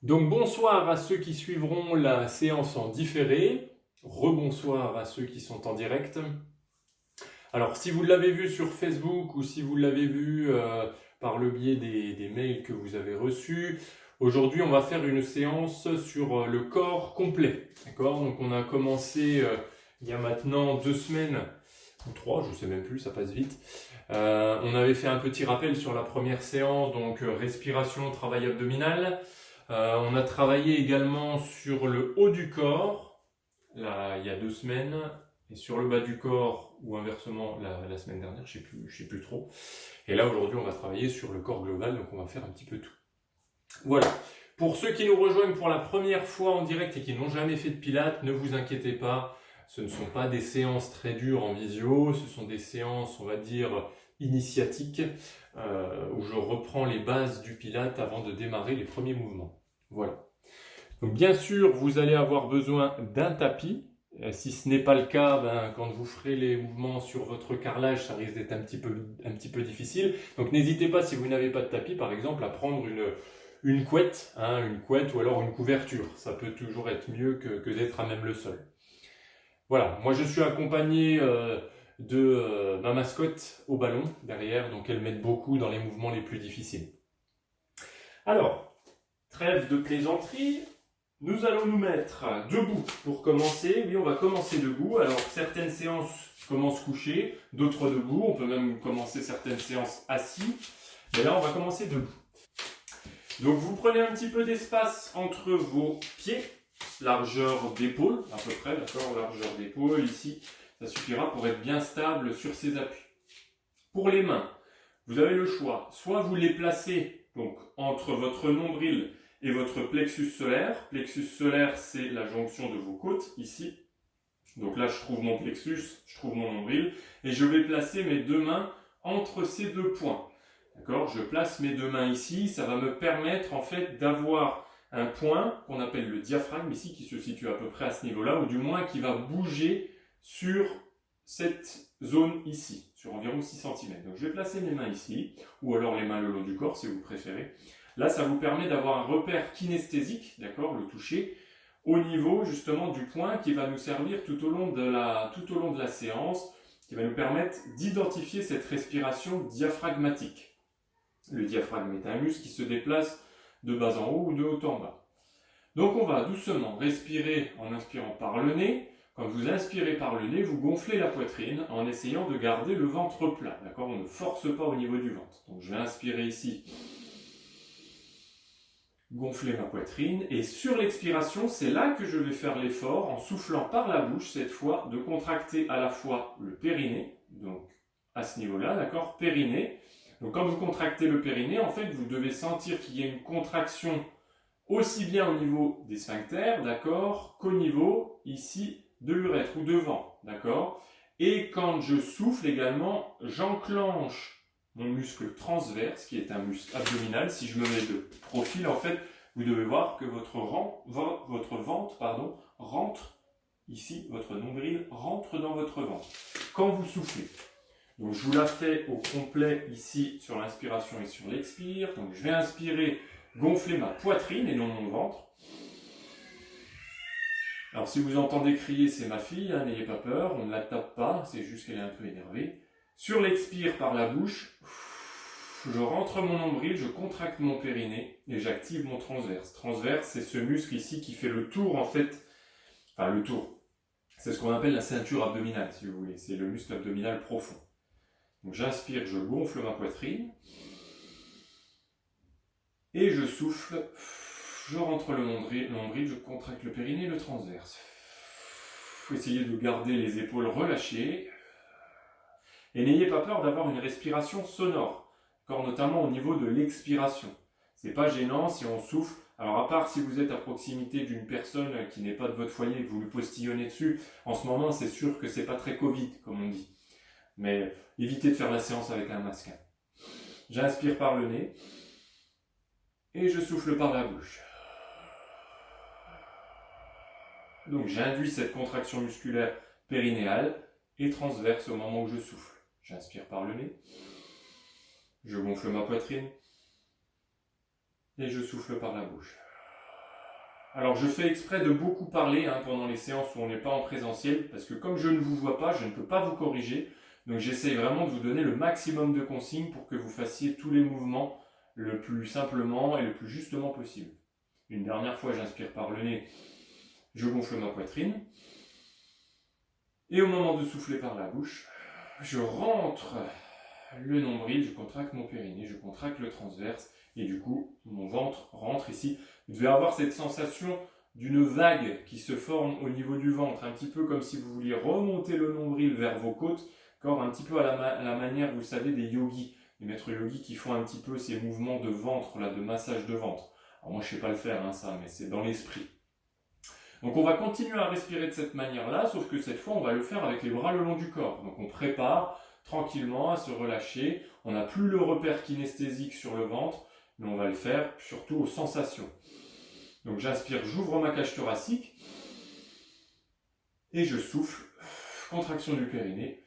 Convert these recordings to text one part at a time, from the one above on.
Donc bonsoir à ceux qui suivront la séance en différé, rebonsoir à ceux qui sont en direct. Alors si vous l'avez vu sur Facebook ou si vous l'avez vu par le biais des mails que vous avez reçus, aujourd'hui on va faire une séance sur le corps complet. D'accord? Donc on a commencé il y a maintenant 2 semaines, ou 3, je ne sais même plus, ça passe vite. On avait fait un petit rappel sur la première séance, donc respiration, travail abdominal. On a travaillé également sur le haut du corps, là, il y a 2 semaines, et sur le bas du corps, ou inversement la semaine dernière, je sais plus trop. Et là, aujourd'hui, on va travailler sur le corps global, donc on va faire un petit peu tout. Voilà. Pour ceux qui nous rejoignent pour la première fois en direct et qui n'ont jamais fait de pilates, ne vous inquiétez pas, ce ne sont pas des séances très dures en visio, ce sont des séances, on va dire, initiatiques, où je reprends les bases du pilate avant de démarrer les premiers mouvements. Voilà. Donc bien sûr, vous allez avoir besoin d'un tapis. Si ce n'est pas le cas, quand vous ferez les mouvements sur votre carrelage, ça risque d'être un petit peu difficile. Donc n'hésitez pas, si vous n'avez pas de tapis, par exemple, à prendre une couette, une couette ou alors une couverture. Ça peut toujours être mieux que d'être à même le sol. Voilà, moi je suis accompagné de ma mascotte au ballon derrière, donc elle m'aide beaucoup dans les mouvements les plus difficiles. Alors, trêve de plaisanterie, nous allons nous mettre debout pour commencer. Oui, on va commencer debout. Alors, certaines séances commencent couchées, d'autres debout. On peut même commencer certaines séances assis. Mais là, on va commencer debout. Donc, vous prenez un petit peu d'espace entre vos pieds, largeur d'épaule, à peu près, d'accord, largeur d'épaule, ici. Ça suffira pour être bien stable sur ses appuis. Pour les mains, vous avez le choix. Soit vous les placez donc entre votre nombril et votre plexus solaire. Plexus solaire, c'est la jonction de vos côtes, ici. Donc là, je trouve mon plexus, je trouve mon nombril, et je vais placer mes deux mains entre ces deux points. D'accord? Je place mes deux mains ici, ça va me permettre en fait d'avoir un point qu'on appelle le diaphragme ici, qui se situe à peu près à ce niveau-là, ou du moins qui va bouger sur cette zone ici, sur environ 6 cm. Donc je vais placer mes mains ici, ou alors les mains le long du corps si vous préférez. Là, ça vous permet d'avoir un repère kinesthésique, d'accord, le toucher, au niveau justement du point qui va nous servir tout au long de la séance, qui va nous permettre d'identifier cette respiration diaphragmatique. Le diaphragme est un muscle qui se déplace de bas en haut ou de haut en bas. Donc on va doucement respirer en inspirant par le nez. Quand vous inspirez par le nez, vous gonflez la poitrine en essayant de garder le ventre plat. D'accord? On ne force pas au niveau du ventre. Donc je vais inspirer ici, gonfler ma poitrine. Et sur l'expiration, c'est là que je vais faire l'effort, en soufflant par la bouche cette fois, de contracter à la fois le périnée, donc à ce niveau-là, d'accord? Périnée. Donc quand vous contractez le périnée, en fait, vous devez sentir qu'il y a une contraction aussi bien au niveau des sphincters, d'accord, qu'au niveau, ici, de l'urètre ou devant, d'accord. Et quand je souffle également, j'enclenche mon muscle transverse, qui est un muscle abdominal. Si je me mets de profil, en fait, vous devez voir que votre ventre rentre, ici, votre nombril rentre dans votre ventre, quand vous soufflez. Donc je vous la fais au complet ici sur l'inspiration et sur l'expire. Donc je vais inspirer, gonfler ma poitrine et non mon ventre. Alors si vous entendez crier, c'est ma fille, n'ayez pas peur, on ne la tape pas, c'est juste qu'elle est un peu énervée. Sur l'expire par la bouche, je rentre mon nombril, je contracte mon périnée et j'active mon transverse. Transverse, c'est ce muscle ici qui fait le tour en fait, enfin le tour. C'est ce qu'on appelle la ceinture abdominale si vous voulez, c'est le muscle abdominal profond. Donc j'inspire, je gonfle ma poitrine. Et je souffle, je rentre le nombril, je contracte le périnée et le transverse. Essayez de garder les épaules relâchées. Et n'ayez pas peur d'avoir une respiration sonore, notamment au niveau de l'expiration. C'est pas gênant si on souffle. Alors à part si vous êtes à proximité d'une personne qui n'est pas de votre foyer et que vous lui postillonnez dessus, en ce moment c'est sûr que c'est pas très Covid, comme on dit. Mais évitez de faire la séance avec un masque. J'inspire par le nez et je souffle par la bouche. Donc j'induis cette contraction musculaire périnéale et transverse au moment où je souffle. J'inspire par le nez, je gonfle ma poitrine et je souffle par la bouche. Alors je fais exprès de beaucoup parler pendant les séances où on n'est pas en présentiel, parce que comme je ne vous vois pas, je ne peux pas vous corriger. Donc j'essaye vraiment de vous donner le maximum de consignes pour que vous fassiez tous les mouvements le plus simplement et le plus justement possible. Une dernière fois, j'inspire par le nez, je gonfle ma poitrine. Et au moment de souffler par la bouche, je rentre le nombril, je contracte mon périnée, je contracte le transverse, et du coup, mon ventre rentre ici. Vous devez avoir cette sensation d'une vague qui se forme au niveau du ventre, un petit peu comme si vous vouliez remonter le nombril vers vos côtes, encore un petit peu à la manière, vous savez, des yogis, des maîtres yogis qui font un petit peu ces mouvements de ventre, là, de massage de ventre. Alors moi, je ne sais pas le faire, ça, mais c'est dans l'esprit. Donc on va continuer à respirer de cette manière-là, sauf que cette fois, on va le faire avec les bras le long du corps. Donc on prépare tranquillement à se relâcher. On n'a plus le repère kinesthésique sur le ventre, mais on va le faire surtout aux sensations. Donc j'inspire, j'ouvre ma cage thoracique et je souffle, contraction du périnée.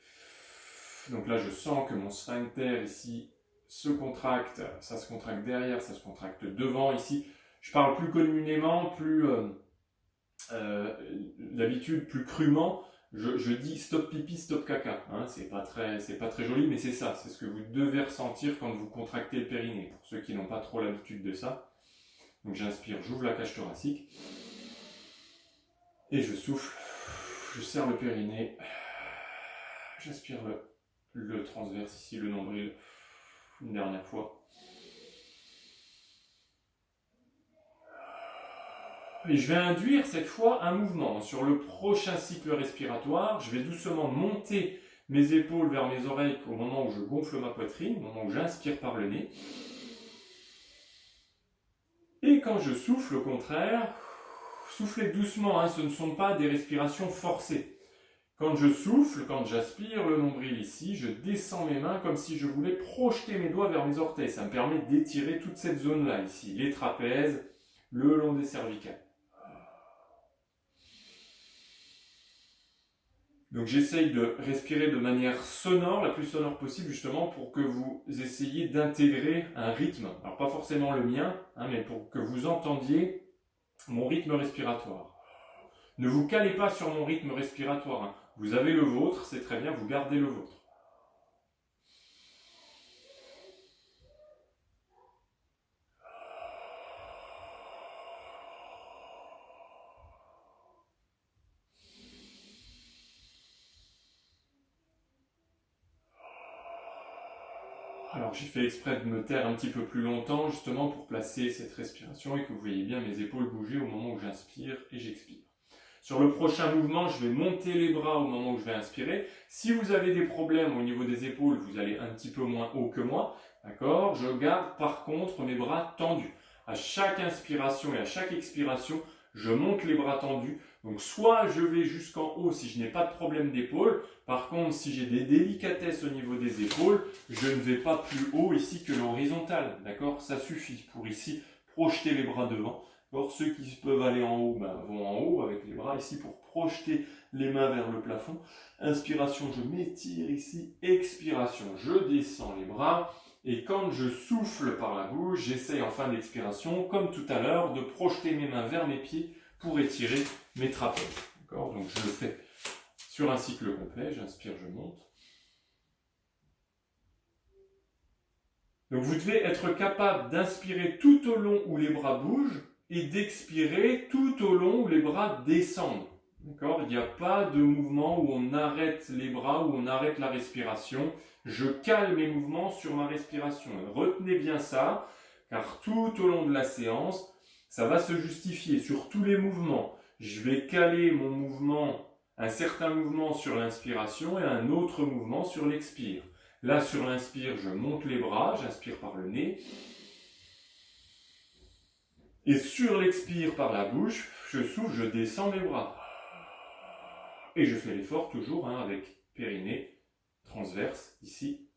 Donc là, je sens que mon sphincter ici se contracte, ça se contracte derrière, ça se contracte devant ici. Je parle plus communément, plus d'habitude, plus crûment. Je dis stop pipi, stop caca. C'est pas très joli, mais c'est ça. C'est ce que vous devez ressentir quand vous contractez le périnée, pour ceux qui n'ont pas trop l'habitude de ça. Donc j'inspire, j'ouvre la cage thoracique. Et je souffle, je serre le périnée. J'inspire le transverse ici, le nombril, une dernière fois. Et je vais induire cette fois un mouvement. Sur le prochain cycle respiratoire, je vais doucement monter mes épaules vers mes oreilles au moment où je gonfle ma poitrine, au moment où j'inspire par le nez. Et quand je souffle, au contraire, soufflez doucement, ce ne sont pas des respirations forcées. Quand je souffle, quand j'aspire le nombril ici, je descends mes mains comme si je voulais projeter mes doigts vers mes orteils. Ça me permet d'étirer toute cette zone-là ici, les trapèzes, le long des cervicales. Donc j'essaye de respirer de manière sonore, la plus sonore possible, justement pour que vous essayiez d'intégrer un rythme. Alors pas forcément le mien, mais pour que vous entendiez mon rythme respiratoire. Ne vous calez pas sur mon rythme respiratoire. Vous avez le vôtre, c'est très bien, vous gardez le vôtre. Alors j'ai fait exprès de me taire un petit peu plus longtemps, justement pour placer cette respiration et que vous voyez bien mes épaules bouger au moment où j'inspire et j'expire. Sur le prochain mouvement, je vais monter les bras au moment où je vais inspirer. Si vous avez des problèmes au niveau des épaules, vous allez un petit peu moins haut que moi. D'accord ? Je garde par contre mes bras tendus. À chaque inspiration et à chaque expiration, je monte les bras tendus. Donc soit je vais jusqu'en haut si je n'ai pas de problème d'épaule. Par contre, si j'ai des délicatesses au niveau des épaules, je ne vais pas plus haut ici que l'horizontale. D'accord ? Ça suffit pour ici projeter les bras devant. Or, ceux qui peuvent aller en haut vont en haut avec les bras ici pour projeter les mains vers le plafond. Inspiration, je m'étire ici. Expiration, je descends les bras. Et quand je souffle par la bouche, j'essaye en fin d'expiration, comme tout à l'heure, de projeter mes mains vers mes pieds pour étirer mes trapèzes. D'accord ? Donc je le fais sur un cycle complet. J'inspire, je monte. Donc vous devez être capable d'inspirer tout au long où les bras bougent et d'expirer tout au long où les bras descendent. D'accord ? Il n'y a pas de mouvement où on arrête les bras, où on arrête la respiration. Je cale mes mouvements sur ma respiration. Retenez bien ça, car tout au long de la séance, ça va se justifier sur tous les mouvements. Je vais caler mon mouvement, un certain mouvement sur l'inspiration et un autre mouvement sur l'expire. Là, sur l'inspire, je monte les bras, j'inspire par le nez. Et sur l'expire par la bouche, je souffle, je descends les bras. Et je fais l'effort toujours avec périnée, transverse, ici,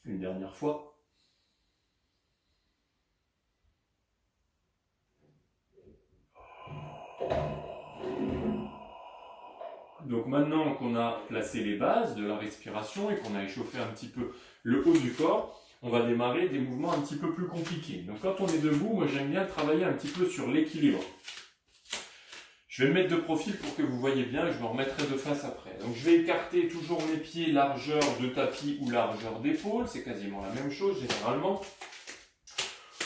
une dernière fois. Donc maintenant qu'on a placé les bases de la respiration et qu'on a échauffé un petit peu le haut du corps, on va démarrer des mouvements un petit peu plus compliqués. Donc quand on est debout, moi j'aime bien travailler un petit peu sur l'équilibre. Je vais me mettre de profil pour que vous voyez bien et je me remettrai de face après. Donc je vais écarter toujours mes pieds largeur de tapis ou largeur d'épaule, c'est quasiment la même chose généralement.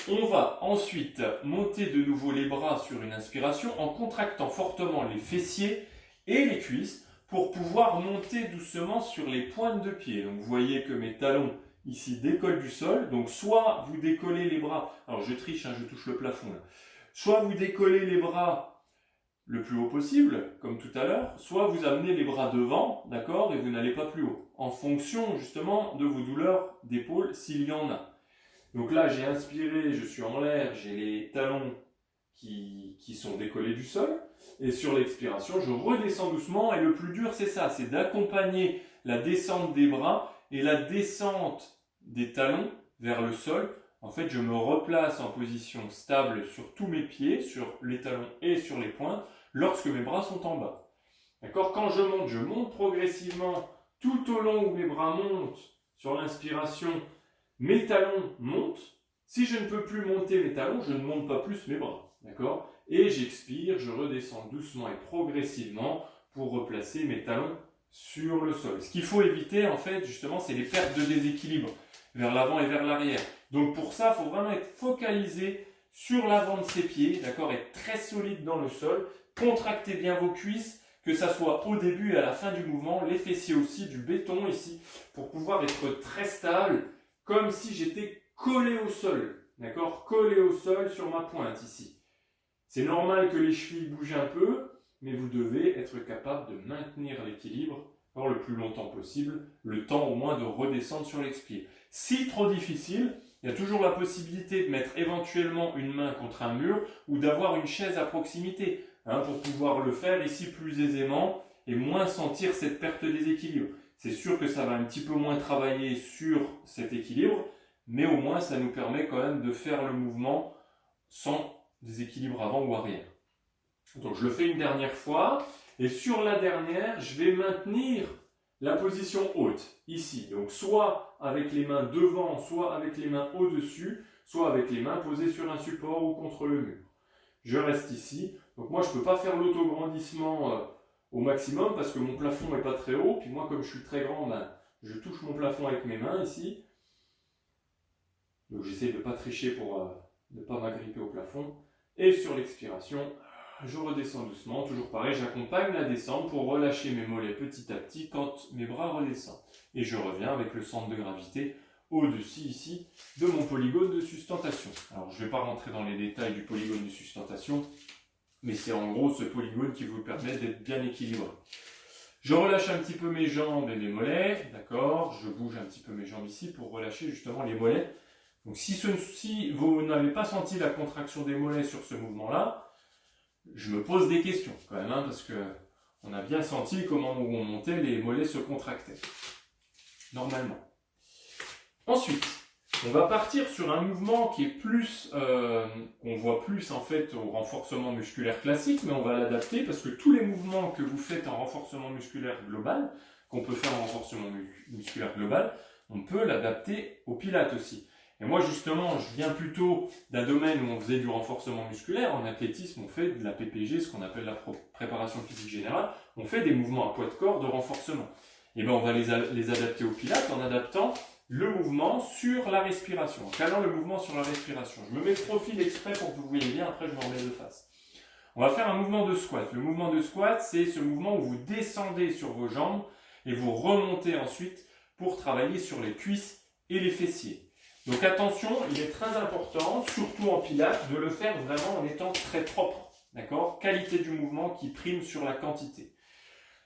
On va ensuite monter de nouveau les bras sur une inspiration en contractant fortement les fessiers et les cuisses pour pouvoir monter doucement sur les pointes de pied. Donc vous voyez que mes talons ici décollent du sol. Donc soit vous décollez les bras, alors je triche, je touche le plafond là. Soit vous décollez les bras le plus haut possible, comme tout à l'heure, soit vous amenez les bras devant, d'accord, et vous n'allez pas plus haut, en fonction justement de vos douleurs d'épaule s'il y en a. Donc là, j'ai inspiré, je suis en l'air, j'ai les talons qui sont décollés du sol, et sur l'expiration, je redescends doucement, et le plus dur, c'est ça, c'est d'accompagner la descente des bras et la descente des talons vers le sol. En fait, je me replace en position stable sur tous mes pieds, sur les talons et sur les pointes, lorsque mes bras sont en bas. D'accord ? Quand je monte progressivement tout au long où mes bras montent sur l'inspiration, mes talons montent. Si je ne peux plus monter mes talons, je ne monte pas plus mes bras. D'accord ? Et j'expire, je redescends doucement et progressivement pour replacer mes talons sur le sol. Ce qu'il faut éviter, en fait, justement, c'est les pertes de déséquilibre vers l'avant et vers l'arrière. Donc pour ça, il faut vraiment être focalisé sur l'avant de ses pieds, d'accord, être très solide dans le sol, contractez bien vos cuisses, que ça soit au début et à la fin du mouvement, les fessiers aussi, du béton ici, pour pouvoir être très stable, comme si j'étais collé au sol, d'accord, collé au sol sur ma pointe ici. C'est normal que les chevilles bougent un peu, mais vous devez être capable de maintenir l'équilibre le plus longtemps possible, le temps au moins de redescendre sur l'expire. Si trop difficile, il y a toujours la possibilité de mettre éventuellement une main contre un mur ou d'avoir une chaise à proximité pour pouvoir le faire ici plus aisément et moins sentir cette perte de déséquilibre. C'est sûr que ça va un petit peu moins travailler sur cet équilibre, mais au moins ça nous permet quand même de faire le mouvement sans déséquilibre avant ou arrière. Donc je le fais une dernière fois et sur la dernière, je vais maintenir la position haute, ici. Donc soit avec les mains devant, soit avec les mains au-dessus, soit avec les mains posées sur un support ou contre le mur. Je reste ici. Donc moi, je ne peux pas faire l'autograndissement au maximum parce que mon plafond n'est pas très haut. Puis moi, comme je suis très grand, je touche mon plafond avec mes mains ici. Donc j'essaie de ne pas tricher pour ne pas m'agripper au plafond. Et sur l'expiration, je redescends doucement, toujours pareil, j'accompagne la descente pour relâcher mes mollets petit à petit quand mes bras redescendent. Et je reviens avec le centre de gravité au-dessus ici de mon polygone de sustentation. Alors je ne vais pas rentrer dans les détails du polygone de sustentation, mais c'est en gros ce polygone qui vous permet d'être bien équilibré. Je relâche un petit peu mes jambes et mes mollets, d'accord, je bouge un petit peu mes jambes ici pour relâcher justement les mollets. Donc si vous n'avez pas senti la contraction des mollets sur ce mouvement-là, je me pose des questions quand même, parce que on a bien senti comment on montait, les mollets se contractaient, normalement. Ensuite, on va partir sur un mouvement qui est plus, qu'on voit plus en fait au renforcement musculaire classique, mais on va l'adapter parce que tous les mouvements que vous faites en renforcement musculaire global, qu'on peut faire en renforcement musculaire global, on peut l'adapter au pilates aussi. Et moi, justement, je viens plutôt d'un domaine où on faisait du renforcement musculaire. En athlétisme, on fait de la PPG, ce qu'on appelle la préparation physique générale. On fait des mouvements à poids de corps de renforcement. Et bien, on va les adapter au pilates en adaptant le mouvement sur la respiration, en calant le mouvement sur la respiration. Je me mets de profil exprès pour que vous voyez bien, après je me remets de face. On va faire un mouvement de squat. Le mouvement de squat, c'est ce mouvement où vous descendez sur vos jambes et vous remontez ensuite pour travailler sur les cuisses et les fessiers. Donc attention, il est très important, surtout en pilates, de le faire vraiment en étant très propre. D'accord ? Qualité du mouvement qui prime sur la quantité.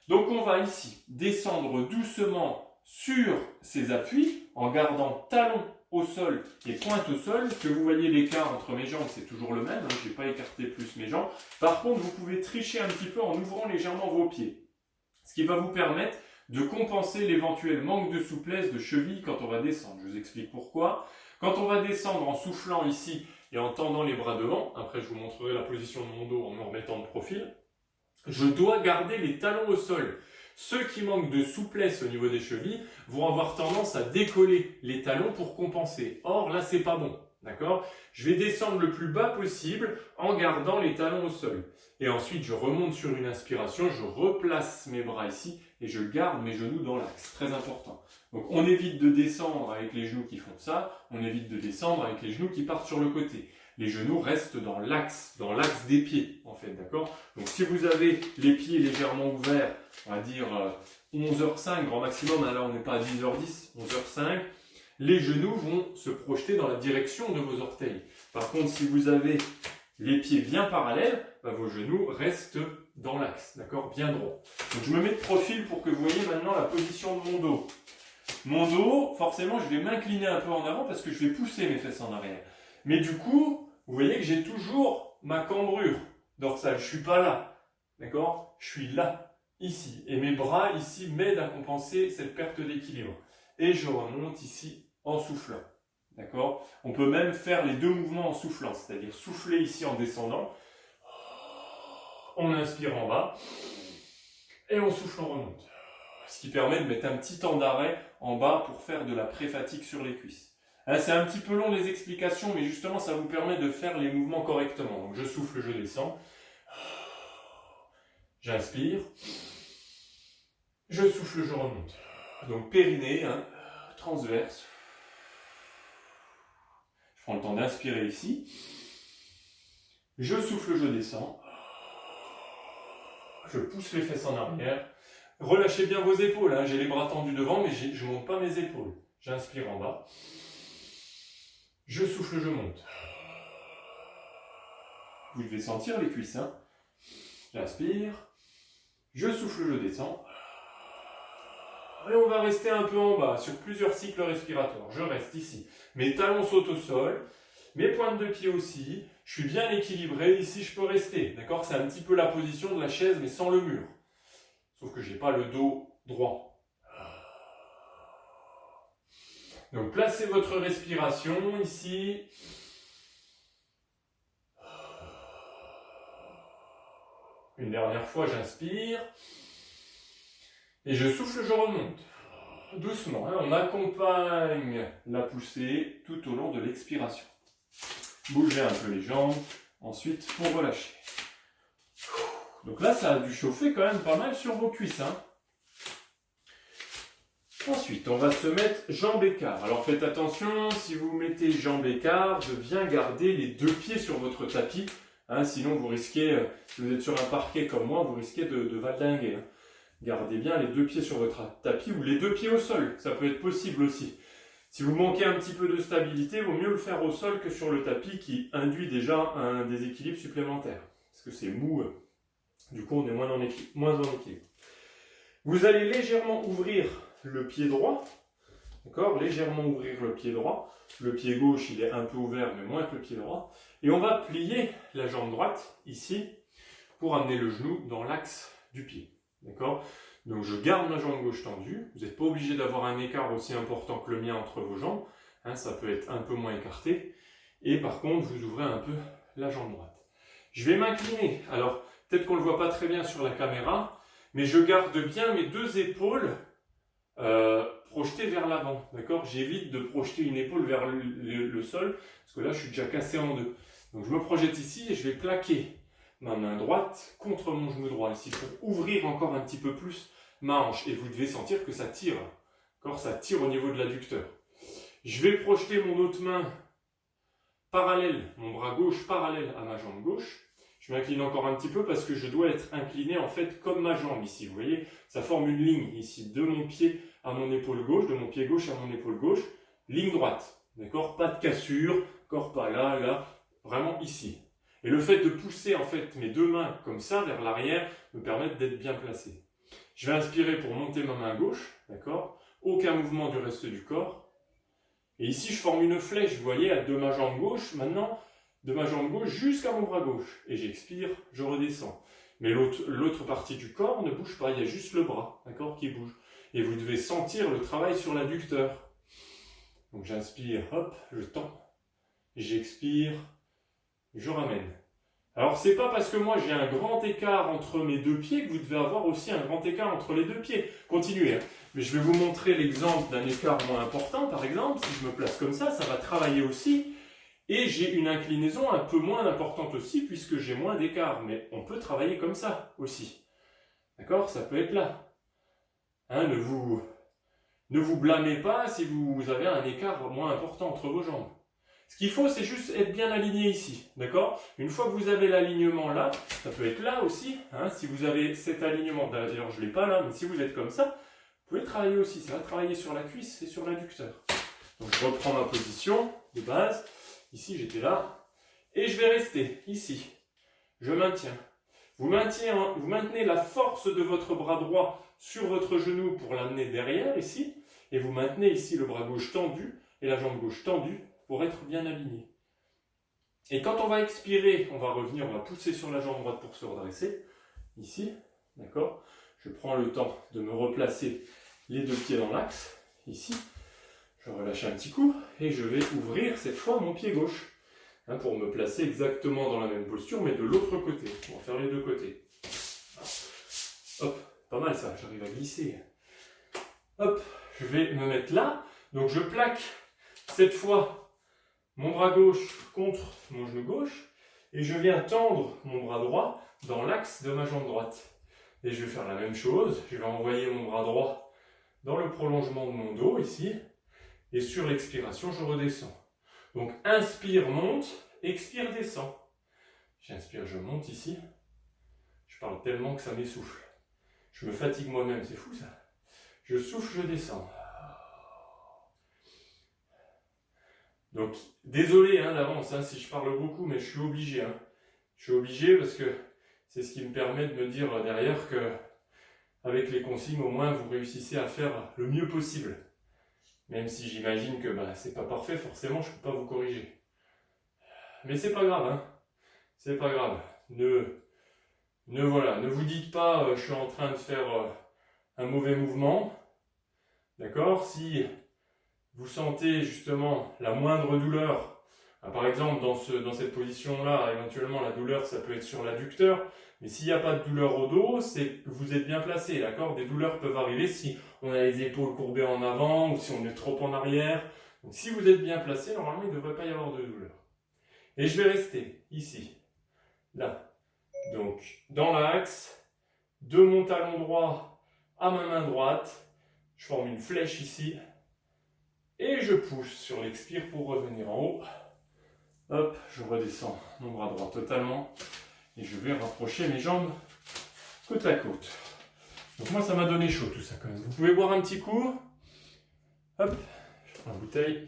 Donc on va ici descendre doucement sur ces appuis en gardant talon au sol et pointe au sol. Que vous voyez l'écart entre mes jambes, c'est toujours le même. Je n'ai pas écarté plus mes jambes. Par contre, vous pouvez tricher un petit peu en ouvrant légèrement vos pieds. Ce qui va vous permettre de compenser l'éventuel manque de souplesse de cheville quand on va descendre. Je vous explique pourquoi. Quand on va descendre en soufflant ici et en tendant les bras devant, après je vous montrerai la position de mon dos en me remettant de profil, je dois garder les talons au sol. Ceux qui manquent de souplesse au niveau des chevilles vont avoir tendance à décoller les talons pour compenser. Or, là, c'est pas bon. D'accord? Je vais descendre le plus bas possible en gardant les talons au sol. Et ensuite, je remonte sur une inspiration, je replace mes bras ici et je garde mes genoux dans l'axe. Très important. Donc, on évite de descendre avec les genoux qui font ça, on évite de descendre avec les genoux qui partent sur le côté. Les genoux restent dans l'axe des pieds, en fait, d'accord? Donc, si vous avez les pieds légèrement ouverts, on va dire 11h05, grand maximum, là, on n'est pas à 10h10, 11h05, les genoux vont se projeter dans la direction de vos orteils. Par contre, si vous avez les pieds bien parallèles, vos genoux restent dans l'axe, d'accord? Bien droit. Donc, je me mets de profil pour que vous voyez maintenant la position de mon dos. Mon dos, forcément, je vais m'incliner un peu en avant parce que je vais pousser mes fesses en arrière. Mais du coup, vous voyez que j'ai toujours ma cambrure dorsale. Je suis pas là, d'accord? Je suis là, ici. Et mes bras, ici, m'aident à compenser cette perte d'équilibre. Et je remonte ici en soufflant, d'accord? On peut même faire les deux mouvements en soufflant, c'est-à-dire souffler ici en descendant. On inspire en bas. Et on souffle, on remonte. Ce qui permet de mettre un petit temps d'arrêt en bas pour faire de la pré-fatigue sur les cuisses. C'est un petit peu long les explications, mais justement ça vous permet de faire les mouvements correctement. Donc je souffle, je descends. J'inspire. Je souffle, je remonte. Donc périnée, transverse. Je prends le temps d'inspirer ici. Je souffle, je descends. Je pousse les fesses en arrière. Relâchez bien vos épaules, j'ai les bras tendus devant, mais je ne monte pas mes épaules. J'inspire en bas. Je souffle, je monte. Vous devez sentir les cuisses. J'inspire. Je souffle, je descends. Et on va rester un peu en bas, sur plusieurs cycles respiratoires. Je reste ici. Mes talons sautent au sol. Mes pointes de pied aussi. Je suis bien équilibré. Ici, je peux rester. D'accord? C'est un petit peu la position de la chaise, mais sans le mur. Sauf que je n'ai pas le dos droit. Donc, placez votre respiration ici. Une dernière fois, j'inspire. Et je souffle, je remonte. Doucement, on accompagne la poussée tout au long de l'expiration. Bougez un peu les jambes. Ensuite, pour relâcher. Donc là, ça a dû chauffer quand même pas mal sur vos cuisses. Ensuite, on va se mettre jambes écart. Alors faites attention, si vous mettez jambes écart, de bien garder les deux pieds sur votre tapis. Sinon, vous risquez, si vous êtes sur un parquet comme moi, vous risquez de valdinguer. Gardez bien les deux pieds sur votre tapis ou les deux pieds au sol. Ça peut être possible aussi. Si vous manquez un petit peu de stabilité, il vaut mieux le faire au sol que sur le tapis qui induit déjà un déséquilibre supplémentaire. Parce que c'est mou, du coup on est moins en équilibre. Vous allez légèrement ouvrir le pied droit, d'accord? Légèrement ouvrir le pied droit. Le pied gauche, il est un peu ouvert, mais moins que le pied droit. Et on va plier la jambe droite, ici, pour amener le genou dans l'axe du pied, d'accord? Donc je garde ma jambe gauche tendue. Vous n'êtes pas obligé d'avoir un écart aussi important que le mien entre vos jambes. Ça peut être un peu moins écarté. Et par contre, vous ouvrez un peu la jambe droite. Je vais m'incliner. Alors, peut-être qu'on ne le voit pas très bien sur la caméra, mais je garde bien mes deux épaules projetées vers l'avant. D'accord? J'évite de projeter une épaule vers le sol, parce que là, je suis déjà cassé en deux. Donc, je me projette ici et je vais plaquer ma main droite contre mon genou droit ici pour ouvrir encore un petit peu plus ma hanche. Et vous devez sentir que ça tire. D'accord? Ça tire au niveau de l'adducteur. Je vais projeter mon autre main parallèle, mon bras gauche parallèle à ma jambe gauche. Je m'incline encore un petit peu parce que je dois être incliné en fait comme ma jambe ici. Vous voyez, ça forme une ligne ici de mon pied à mon épaule gauche, de mon pied gauche à mon épaule gauche. Ligne droite. D'accord? Pas de cassure, corps pas là, là. Vraiment ici. Et le fait de pousser en fait mes deux mains comme ça vers l'arrière me permet d'être bien placé. Je vais inspirer pour monter ma main gauche, d'accord? Aucun mouvement du reste du corps. Et ici, je forme une flèche, vous voyez, de ma jambe gauche, maintenant, de ma jambe gauche jusqu'à mon bras gauche. Et j'expire, je redescends. Mais l'autre partie du corps ne bouge pas, il y a juste le bras, d'accord, qui bouge. Et vous devez sentir le travail sur l'adducteur. Donc j'inspire, hop, je tends. J'expire, je ramène. Alors, c'est pas parce que moi j'ai un grand écart entre mes deux pieds que vous devez avoir aussi un grand écart entre les deux pieds. Continuez, hein. Mais je vais vous montrer l'exemple d'un écart moins important, par exemple. Si je me place comme ça va travailler aussi. Et j'ai une inclinaison un peu moins importante aussi, puisque j'ai moins d'écart. Mais on peut travailler comme ça aussi. D'accord? Ça peut être là. Hein, ne vous blâmez pas si vous avez un écart moins important entre vos jambes. Ce qu'il faut, c'est juste être bien aligné ici, d'accord? Une fois que vous avez l'alignement là, ça peut être là aussi, hein, si vous avez cet alignement, d'ailleurs je ne l'ai pas là, mais si vous êtes comme ça, vous pouvez travailler aussi, ça va travailler sur la cuisse et sur l'adducteur. Donc je reprends ma position de base, ici j'étais là, et je vais rester ici, je maintiens. Vous maintenez la force de votre bras droit sur votre genou pour l'amener derrière ici, et vous maintenez ici le bras gauche tendu et la jambe gauche tendue pour être bien aligné. Et quand on va expirer, on va revenir, on va pousser sur la jambe droite pour se redresser, ici, d'accord? Je prends le temps de me replacer les deux pieds dans l'axe, ici, je relâche un petit coup, et je vais ouvrir cette fois mon pied gauche, hein, pour me placer exactement dans la même posture, mais de l'autre côté. On va faire les deux côtés. Hop, pas mal ça, j'arrive à glisser. Hop, je vais me mettre là, donc je plaque cette fois mon bras gauche contre mon genou gauche, et je viens tendre mon bras droit dans l'axe de ma jambe droite. Et je vais faire la même chose, je vais envoyer mon bras droit dans le prolongement de mon dos, ici, et sur l'expiration, je redescends. Donc, inspire, monte, expire, descend. J'inspire, je monte ici. Je parle tellement que ça m'essouffle. Je me fatigue moi-même, c'est fou ça. Je souffle, je descends. Donc, désolé d'avance si je parle beaucoup, mais je suis obligé. Je suis obligé parce que c'est ce qui me permet de me dire derrière que, avec les consignes, au moins, vous réussissez à faire le mieux possible. Même si j'imagine que c'est pas parfait, forcément, je ne peux pas vous corriger. Mais c'est pas grave, C'est pas grave. Ne vous dites pas, je suis en train de faire un mauvais mouvement. D'accord? Si vous sentez justement la moindre douleur, par exemple dans cette position-là, éventuellement la douleur ça peut être sur l'adducteur, mais s'il n'y a pas de douleur au dos, c'est que vous êtes bien placé, d'accord? Des douleurs peuvent arriver si on a les épaules courbées en avant ou si on est trop en arrière. Donc si vous êtes bien placé, normalement il ne devrait pas y avoir de douleur. Et je vais rester ici, là. Donc dans l'axe, de mon talon droit à ma main droite, je forme une flèche ici. Et je pousse sur l'expire pour revenir en haut. Hop, je redescends mon bras droit totalement. Et je vais rapprocher mes jambes côte à côte. Donc moi, ça m'a donné chaud tout ça quand même. Vous pouvez boire un petit coup. Hop, je prends la bouteille.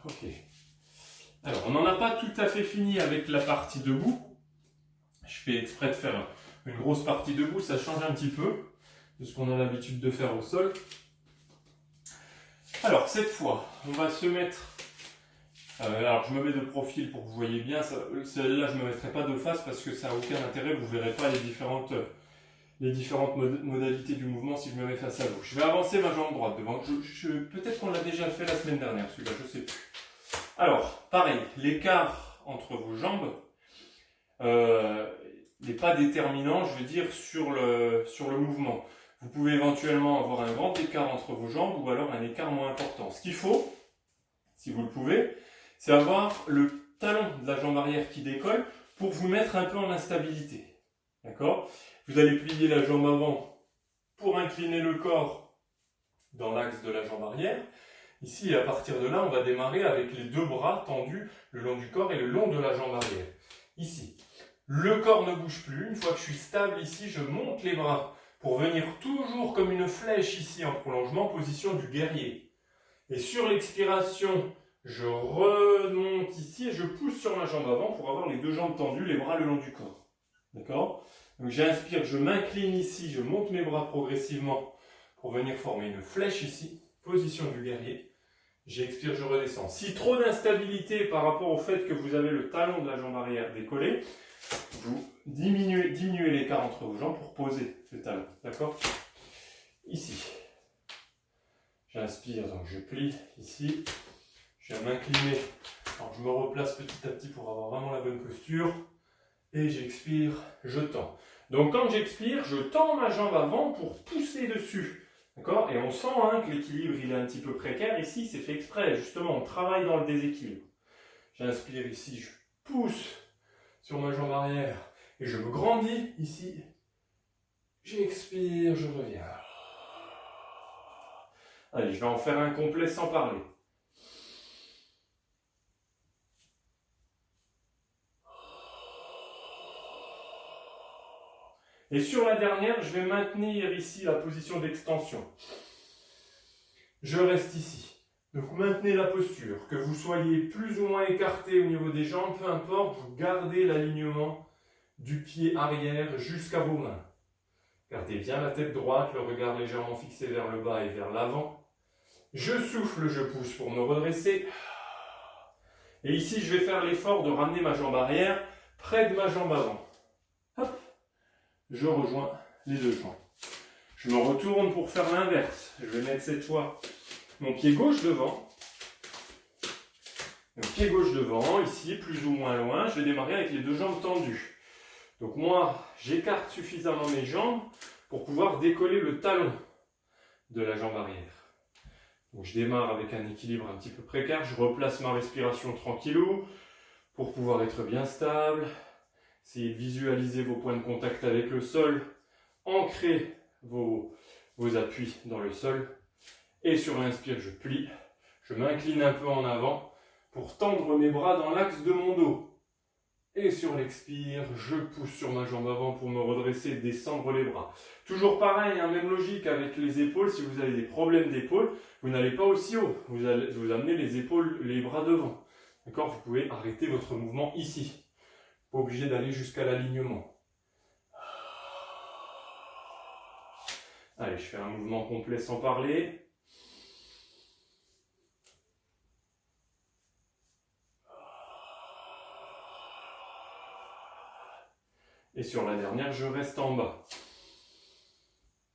Ok. Alors, on n'en a pas tout à fait fini avec la partie debout. Je fais exprès de faire une grosse partie debout, ça change un petit peu de ce qu'on a l'habitude de faire au sol. Alors, cette fois, on va se mettre... alors, je me mets de profil pour que vous voyez bien. Celle-là, je ne me mettrai pas de face parce que ça n'a aucun intérêt. Vous ne verrez pas les différentes modalités du mouvement si je me mets face à vous. Je vais avancer ma jambe droite devant. Peut-être qu'on l'a déjà fait la semaine dernière, celui-là, je ne sais plus. Alors, pareil, l'écart entre vos jambes n'est pas déterminant, je veux dire, sur le mouvement. Vous pouvez éventuellement avoir un grand écart entre vos jambes ou alors un écart moins important. Ce qu'il faut, si vous le pouvez, c'est avoir le talon de la jambe arrière qui décolle pour vous mettre un peu en instabilité. D'accord? Vous allez plier la jambe avant pour incliner le corps dans l'axe de la jambe arrière. Ici, à partir de là, on va démarrer avec les deux bras tendus le long du corps et le long de la jambe arrière. Ici, le corps ne bouge plus. Une fois que je suis stable ici, je monte les bras pour venir toujours comme une flèche ici en prolongement, position du guerrier. Et sur l'expiration, je remonte ici et je pousse sur ma jambe avant pour avoir les deux jambes tendues, les bras le long du corps. D'accord? Donc j'inspire, je m'incline ici, je monte mes bras progressivement pour venir former une flèche ici, position du guerrier. J'expire, je redescends. Si trop d'instabilité par rapport au fait que vous avez le talon de la jambe arrière décollé, vous diminuez l'écart entre vos jambes pour poser le talon. D'accord? Ici. J'inspire, donc je plie ici. Je viens m'incliner. Alors je me replace petit à petit pour avoir vraiment la bonne posture. Et j'expire, je tends. Donc quand j'expire, je tends ma jambe avant pour pousser dessus. D'accord? Et on sent que l'équilibre il est un petit peu précaire. Ici, c'est fait exprès. Justement, on travaille dans le déséquilibre. J'inspire ici, je pousse sur ma jambe arrière. Et je me grandis ici. J'expire, je reviens. Allez, je vais en faire un complet sans parler. Et sur la dernière, je vais maintenir ici la position d'extension. Je reste ici. Donc maintenez la posture. Que vous soyez plus ou moins écarté au niveau des jambes, peu importe, vous gardez l'alignement du pied arrière jusqu'à vos mains. Gardez bien la tête droite, le regard légèrement fixé vers le bas et vers l'avant. Je souffle, je pousse pour me redresser. Et ici, je vais faire l'effort de ramener ma jambe arrière près de ma jambe avant. Hop. Je rejoins les deux jambes. Je me retourne pour faire l'inverse. Je vais mettre cette fois mon pied gauche devant. Mon pied gauche devant, ici, plus ou moins loin. Je vais démarrer avec les deux jambes tendues. Donc moi, j'écarte suffisamment mes jambes pour pouvoir décoller le talon de la jambe arrière. Donc je démarre avec un équilibre un petit peu précaire. Je replace ma respiration tranquillou pour pouvoir être bien stable. Essayez de visualiser vos points de contact avec le sol. Ancrez vos appuis dans le sol. Et sur l'inspire, je plie. Je m'incline un peu en avant pour tendre mes bras dans l'axe de mon dos. Et sur l'expire, je pousse sur ma jambe avant pour me redresser, descendre les bras. Toujours pareil, même logique avec les épaules. Si vous avez des problèmes d'épaule, vous n'allez pas aussi haut. Vous amenez les épaules, les bras devant. D'accord? Vous pouvez arrêter votre mouvement ici. Pas obligé d'aller jusqu'à l'alignement. Allez, je fais un mouvement complet sans parler. Et sur la dernière, je reste en bas.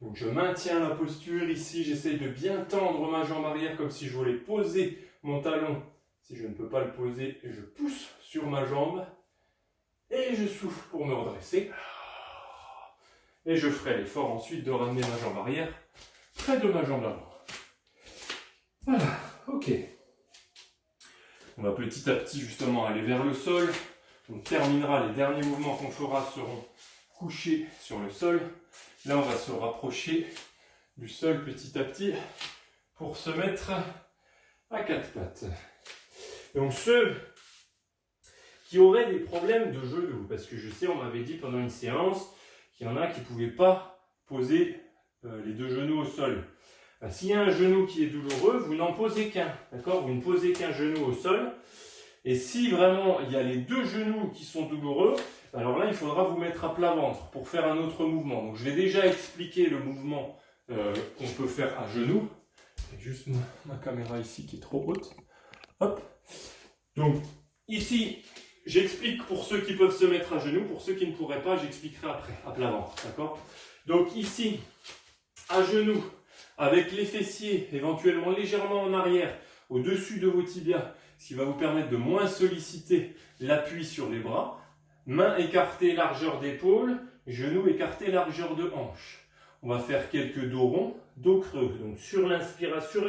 Donc je maintiens la posture ici, j'essaye de bien tendre ma jambe arrière comme si je voulais poser mon talon. Si je ne peux pas le poser, je pousse sur ma jambe. Et je souffle pour me redresser. Et je ferai l'effort ensuite de ramener ma jambe arrière près de ma jambe avant. Voilà, ok. On va petit à petit justement aller vers le sol. On terminera, les derniers mouvements qu'on fera seront couchés sur le sol. Là, on va se rapprocher du sol petit à petit pour se mettre à quatre pattes. Donc ceux qui auraient des problèmes de genoux, parce que je sais, on m'avait dit pendant une séance qu'il y en a qui ne pouvaient pas poser les deux genoux au sol. S'il y a un genou qui est douloureux, vous n'en posez qu'un, d'accord? Vous ne posez qu'un genou au sol. Et si vraiment il y a les deux genoux qui sont douloureux, alors là, il faudra vous mettre à plat ventre pour faire un autre mouvement. Donc je vais déjà expliquer le mouvement qu'on peut faire à genoux. J'ai juste ma caméra ici qui est trop haute. Hop. Donc ici, j'explique pour ceux qui peuvent se mettre à genoux. Pour ceux qui ne pourraient pas, j'expliquerai après, à plat ventre. D'accord? Donc ici, à genoux, avec les fessiers éventuellement légèrement en arrière, au-dessus de vos tibias, ce qui va vous permettre de moins solliciter l'appui sur les bras. Mains écartées, largeur d'épaule, genoux écartés, largeur de hanche. On va faire quelques dos ronds, dos creux. Donc sur l'expiration,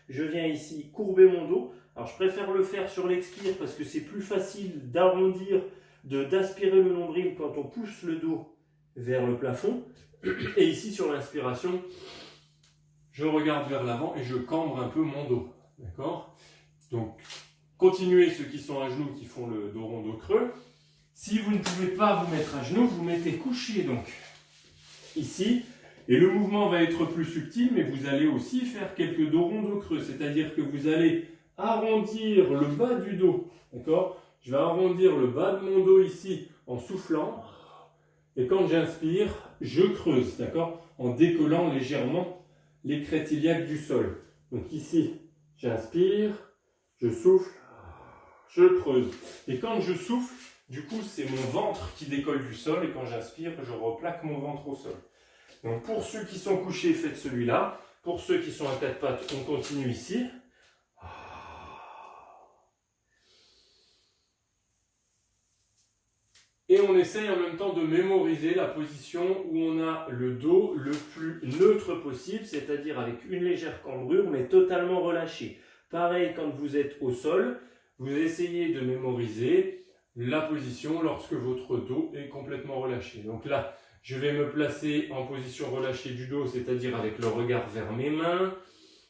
je viens ici courber mon dos. Alors je préfère le faire sur l'expire parce que c'est plus facile d'arrondir, d'aspirer le nombril quand on pousse le dos vers le plafond. Et ici sur l'inspiration, je regarde vers l'avant et je cambre un peu mon dos. D'accord? Donc, continuez ceux qui sont à genoux, qui font le dos rond, dos creux. Si vous ne pouvez pas vous mettre à genoux, vous mettez couché donc ici. Et le mouvement va être plus subtil, mais vous allez aussi faire quelques dos ronds, dos creux. C'est-à-dire que vous allez arrondir le bas du dos. D'accord? Je vais arrondir le bas de mon dos ici en soufflant. Et quand j'inspire, je creuse. D'accord? En décollant légèrement les crêtes iliaques du sol. Donc ici, j'inspire. Je souffle, je creuse. Et quand je souffle, du coup, c'est mon ventre qui décolle du sol. Et quand j'inspire, je replaque mon ventre au sol. Donc pour ceux qui sont couchés, faites celui-là. Pour ceux qui sont à quatre pattes, on continue ici. Et on essaye en même temps de mémoriser la position où on a le dos le plus neutre possible, c'est-à-dire avec une légère cambrure, mais totalement relâché. Pareil, quand vous êtes au sol, vous essayez de mémoriser la position lorsque votre dos est complètement relâché. Donc là, je vais me placer en position relâchée du dos, c'est-à-dire avec le regard vers mes mains.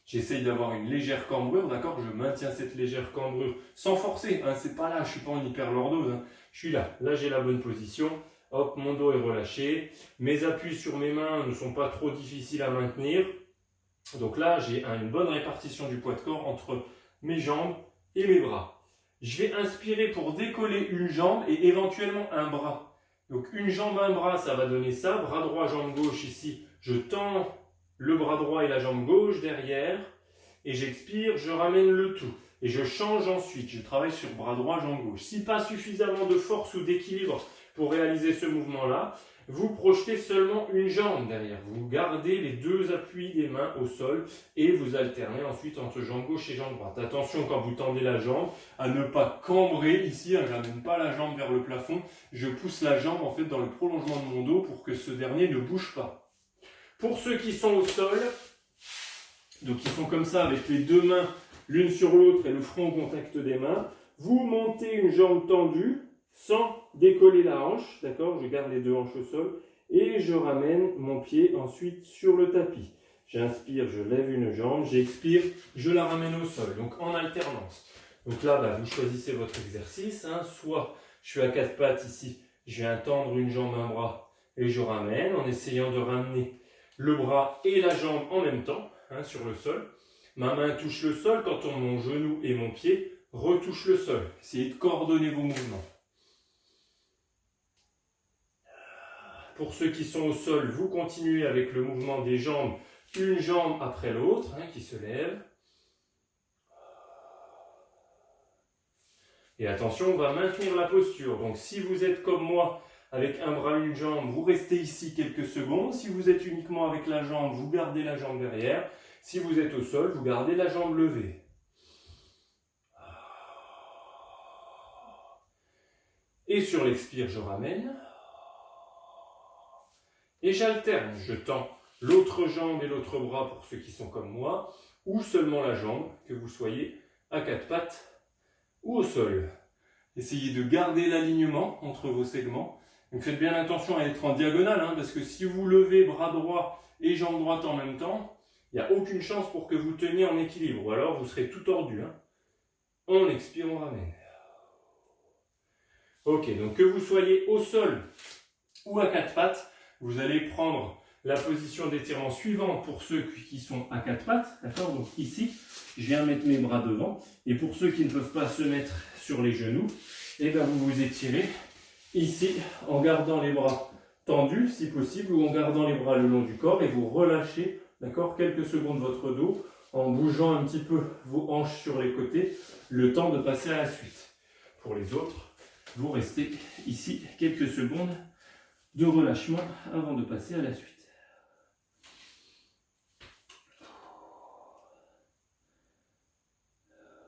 J'essaye d'avoir une légère cambrure, d'accord? Je maintiens cette légère cambrure sans forcer, hein, c'est pas là, je suis pas en hyperlordose, hein. Je suis là, j'ai la bonne position, hop, mon dos est relâché, mes appuis sur mes mains ne sont pas trop difficiles à maintenir, donc là j'ai une bonne répartition du poids de corps entre mes jambes et mes bras. Je vais inspirer pour décoller une jambe et éventuellement un bras. Donc une jambe, un bras, ça va donner ça, bras droit, jambe gauche ici, je tends le bras droit et la jambe gauche derrière, et j'expire, je ramène le tout. Et je change ensuite, je travaille sur bras droit, jambe gauche. Si pas suffisamment de force ou d'équilibre pour réaliser ce mouvement-là, vous projetez seulement une jambe derrière. Vous gardez les deux appuis des mains au sol et vous alternez ensuite entre jambe gauche et jambe droite. Attention quand vous tendez la jambe à ne pas cambrer ici, je n'amène pas la jambe vers le plafond, je pousse la jambe en fait dans le prolongement de mon dos pour que ce dernier ne bouge pas. Pour ceux qui sont au sol, donc ils sont comme ça avec les deux mains l'une sur l'autre et le front au contact des mains, vous montez une jambe tendue sans décoller la hanche, d'accord? Je garde les deux hanches au sol et je ramène mon pied ensuite sur le tapis. J'inspire, je lève une jambe, j'expire, je la ramène au sol, donc en alternance. Donc là, vous choisissez votre exercice, hein. Soit je suis à quatre pattes ici, je viens tendre une jambe, un bras et je ramène en essayant de ramener le bras et la jambe en même temps, hein, sur le sol. Ma main touche le sol quand mon genou et mon pied retouchent le sol. Essayez de coordonner vos mouvements. Pour ceux qui sont au sol, vous continuez avec le mouvement des jambes, une jambe après l'autre, hein, qui se lève. Et attention, on va maintenir la posture. Donc si vous êtes comme moi, avec un bras, une jambe, vous restez ici quelques secondes. Si vous êtes uniquement avec la jambe, vous gardez la jambe derrière. Si vous êtes au sol, vous gardez la jambe levée. Et sur l'expire, je ramène. Et j'alterne. Je tends l'autre jambe et l'autre bras pour ceux qui sont comme moi, ou seulement la jambe, que vous soyez à quatre pattes ou au sol. Essayez de garder l'alignement entre vos segments. Donc faites bien attention à être en diagonale, hein, parce que si vous levez bras droit et jambe droite en même temps, il n'y a aucune chance pour que vous teniez en équilibre, ou alors vous serez tout tordu. Hein. On expire, on ramène. Ok, donc que vous soyez au sol ou à quatre pattes, vous allez prendre la position d'étirement suivante pour ceux qui sont à quatre pattes. D'accord? Donc ici, je viens mettre mes bras devant. Et pour ceux qui ne peuvent pas se mettre sur les genoux, vous vous étirez ici en gardant les bras tendus si possible, ou en gardant les bras le long du corps, et vous relâchez, d'accord, quelques secondes votre dos en bougeant un petit peu vos hanches sur les côtés, le temps de passer à la suite. Pour les autres, vous restez ici quelques secondes de relâchement avant de passer à la suite.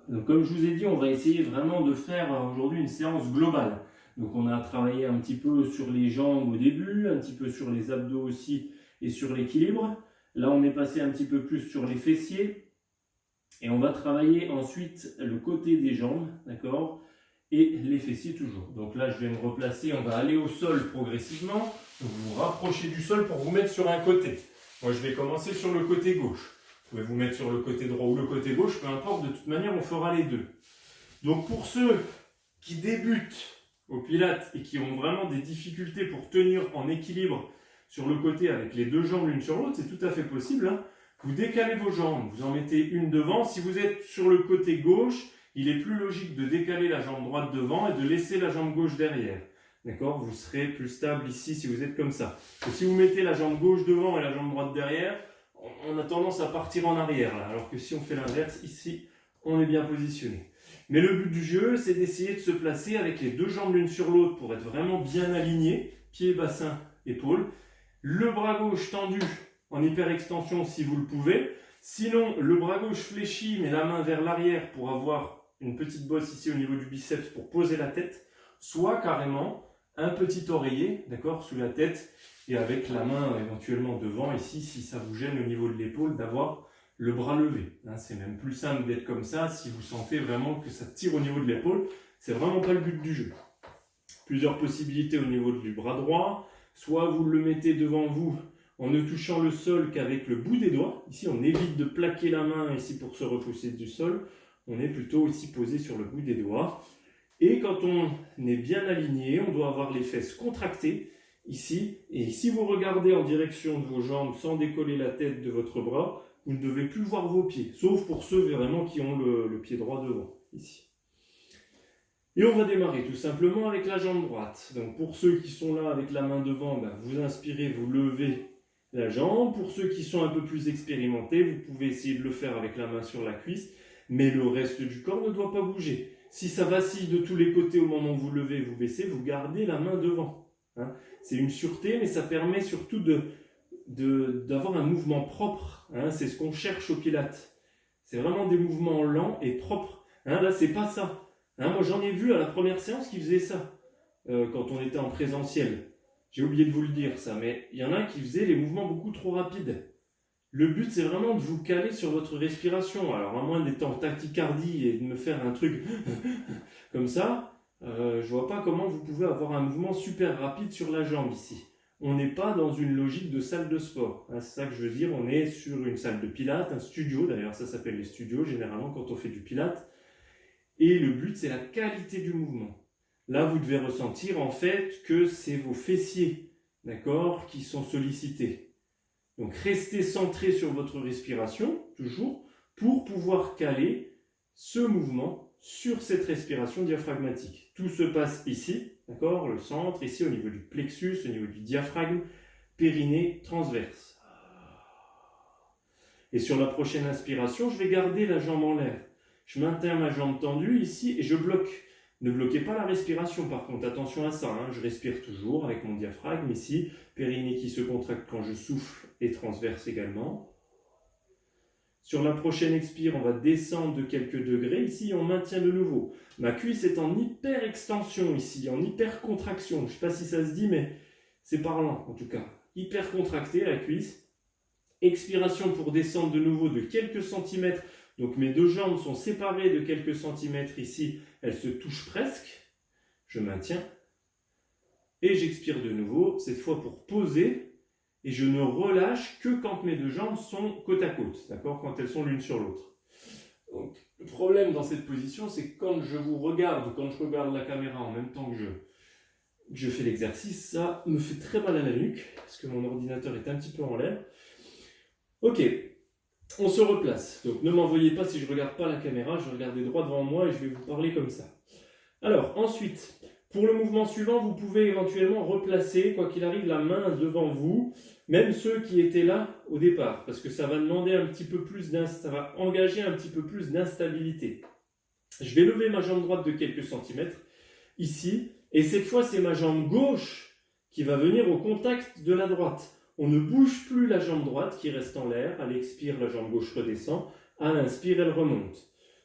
Donc, comme je vous ai dit, on va essayer vraiment de faire aujourd'hui une séance globale. Donc on a travaillé un petit peu sur les jambes au début, un petit peu sur les abdos aussi et sur l'équilibre. Là on est passé un petit peu plus sur les fessiers. Et on va travailler ensuite le côté des jambes, d'accord, et les fessiers toujours. Donc là je vais me replacer, on va aller au sol progressivement. Vous vous rapprochez du sol pour vous mettre sur un côté. Moi je vais commencer sur le côté gauche. Vous pouvez vous mettre sur le côté droit ou le côté gauche, peu importe, de toute manière on fera les deux. Donc pour ceux qui débutent au pilates et qui ont vraiment des difficultés pour tenir en équilibre sur le côté avec les deux jambes l'une sur l'autre, c'est tout à fait possible, hein. Vous décalez vos jambes, vous en mettez une devant. Si vous êtes sur le côté gauche, il est plus logique de décaler la jambe droite devant et de laisser la jambe gauche derrière. D'accord? Vous serez plus stable ici si vous êtes comme ça. Et si vous mettez la jambe gauche devant et la jambe droite derrière, on a tendance à partir en arrière, là. Alors que si on fait l'inverse, ici, on est bien positionné. Mais le but du jeu, c'est d'essayer de se placer avec les deux jambes l'une sur l'autre pour être vraiment bien aligné, pied, bassin, épaules. Le bras gauche tendu en hyperextension si vous le pouvez. Sinon, le bras gauche fléchi, mais la main vers l'arrière pour avoir une petite bosse ici au niveau du biceps pour poser la tête, soit carrément un petit oreiller, d'accord, sous la tête, et avec la main éventuellement devant ici, si ça vous gêne au niveau de l'épaule, d'avoir le bras levé. Hein, c'est même plus simple d'être comme ça si vous sentez vraiment que ça tire au niveau de l'épaule. C'est vraiment pas le but du jeu. Plusieurs possibilités au niveau du bras droit. Soit vous le mettez devant vous en ne touchant le sol qu'avec le bout des doigts. Ici, on évite de plaquer la main ici pour se repousser du sol. On est plutôt ici posé sur le bout des doigts. Et quand on est bien aligné, on doit avoir les fesses contractées ici. Et si vous regardez en direction de vos jambes sans décoller la tête de votre bras, vous ne devez plus voir vos pieds, sauf pour ceux vraiment qui ont le pied droit devant, ici. Et on va démarrer tout simplement avec la jambe droite. Donc pour ceux qui sont là avec la main devant, vous inspirez, vous levez la jambe. Pour ceux qui sont un peu plus expérimentés, vous pouvez essayer de le faire avec la main sur la cuisse, mais le reste du corps ne doit pas bouger. Si ça vacille de tous les côtés au moment où vous levez, vous baissez, vous gardez la main devant. Hein. C'est une sûreté, mais ça permet surtout d'avoir un mouvement propre. Hein. C'est ce qu'on cherche au Pilates. C'est vraiment des mouvements lents et propres. Hein. Là, c'est pas ça. Hein, moi, j'en ai vu à la première séance qui faisait ça, quand on était en présentiel. J'ai oublié de vous le dire, ça, mais il y en a qui faisaient les mouvements beaucoup trop rapides. Le but, c'est vraiment de vous caler sur votre respiration. Alors, à moins d'être en tachycardie et de me faire un truc comme ça, je vois pas comment vous pouvez avoir un mouvement super rapide sur la jambe ici. On n'est pas dans une logique de salle de sport. Hein, c'est ça que je veux dire. On est sur une salle de pilates, un studio. D'ailleurs, ça s'appelle les studios, généralement, quand on fait du pilates. Et le but, c'est la qualité du mouvement. Là, vous devez ressentir en fait que c'est vos fessiers, d'accord, qui sont sollicités. Donc, restez centré sur votre respiration, toujours, pour pouvoir caler ce mouvement sur cette respiration diaphragmatique. Tout se passe ici, d'accord, le centre, ici au niveau du plexus, au niveau du diaphragme, périnée transverse. Et sur la prochaine inspiration, je vais garder la jambe en l'air. Je maintiens ma jambe tendue ici et je bloque. Ne bloquez pas la respiration par contre, attention à ça. Hein. Je respire toujours avec mon diaphragme ici, périnée qui se contracte quand je souffle et transverse également. Sur la prochaine expire, on va descendre de quelques degrés. Ici, on maintient de nouveau. Ma cuisse est en hyper extension ici, en hyper contraction. Je ne sais pas si ça se dit, mais c'est parlant en tout cas. Hyper contractée la cuisse. Expiration pour descendre de nouveau de quelques centimètres. Donc mes deux jambes sont séparées de quelques centimètres ici, elles se touchent presque. Je maintiens. Et j'expire de nouveau, cette fois pour poser. Et je ne relâche que quand mes deux jambes sont côte à côte, d'accord, quand elles sont l'une sur l'autre. Donc le problème dans cette position, c'est que quand je vous regarde, ou quand je regarde la caméra en même temps que je fais l'exercice, ça me fait très mal à la nuque, parce que mon ordinateur est un petit peu en l'air. Ok. On se replace, donc ne m'envoyez pas si je ne regarde pas la caméra, je vais regarder droit devant moi et je vais vous parler comme ça. Alors ensuite, pour le mouvement suivant, vous pouvez éventuellement replacer, quoi qu'il arrive, la main devant vous, même ceux qui étaient là au départ, parce que ça va demander un petit peu plus ça va engager un petit peu plus d'instabilité. Je vais lever ma jambe droite de quelques centimètres, ici, et cette fois c'est ma jambe gauche qui va venir au contact de la droite. On ne bouge plus la jambe droite qui reste en l'air. À l'expire, la jambe gauche redescend. À l'inspire, elle remonte.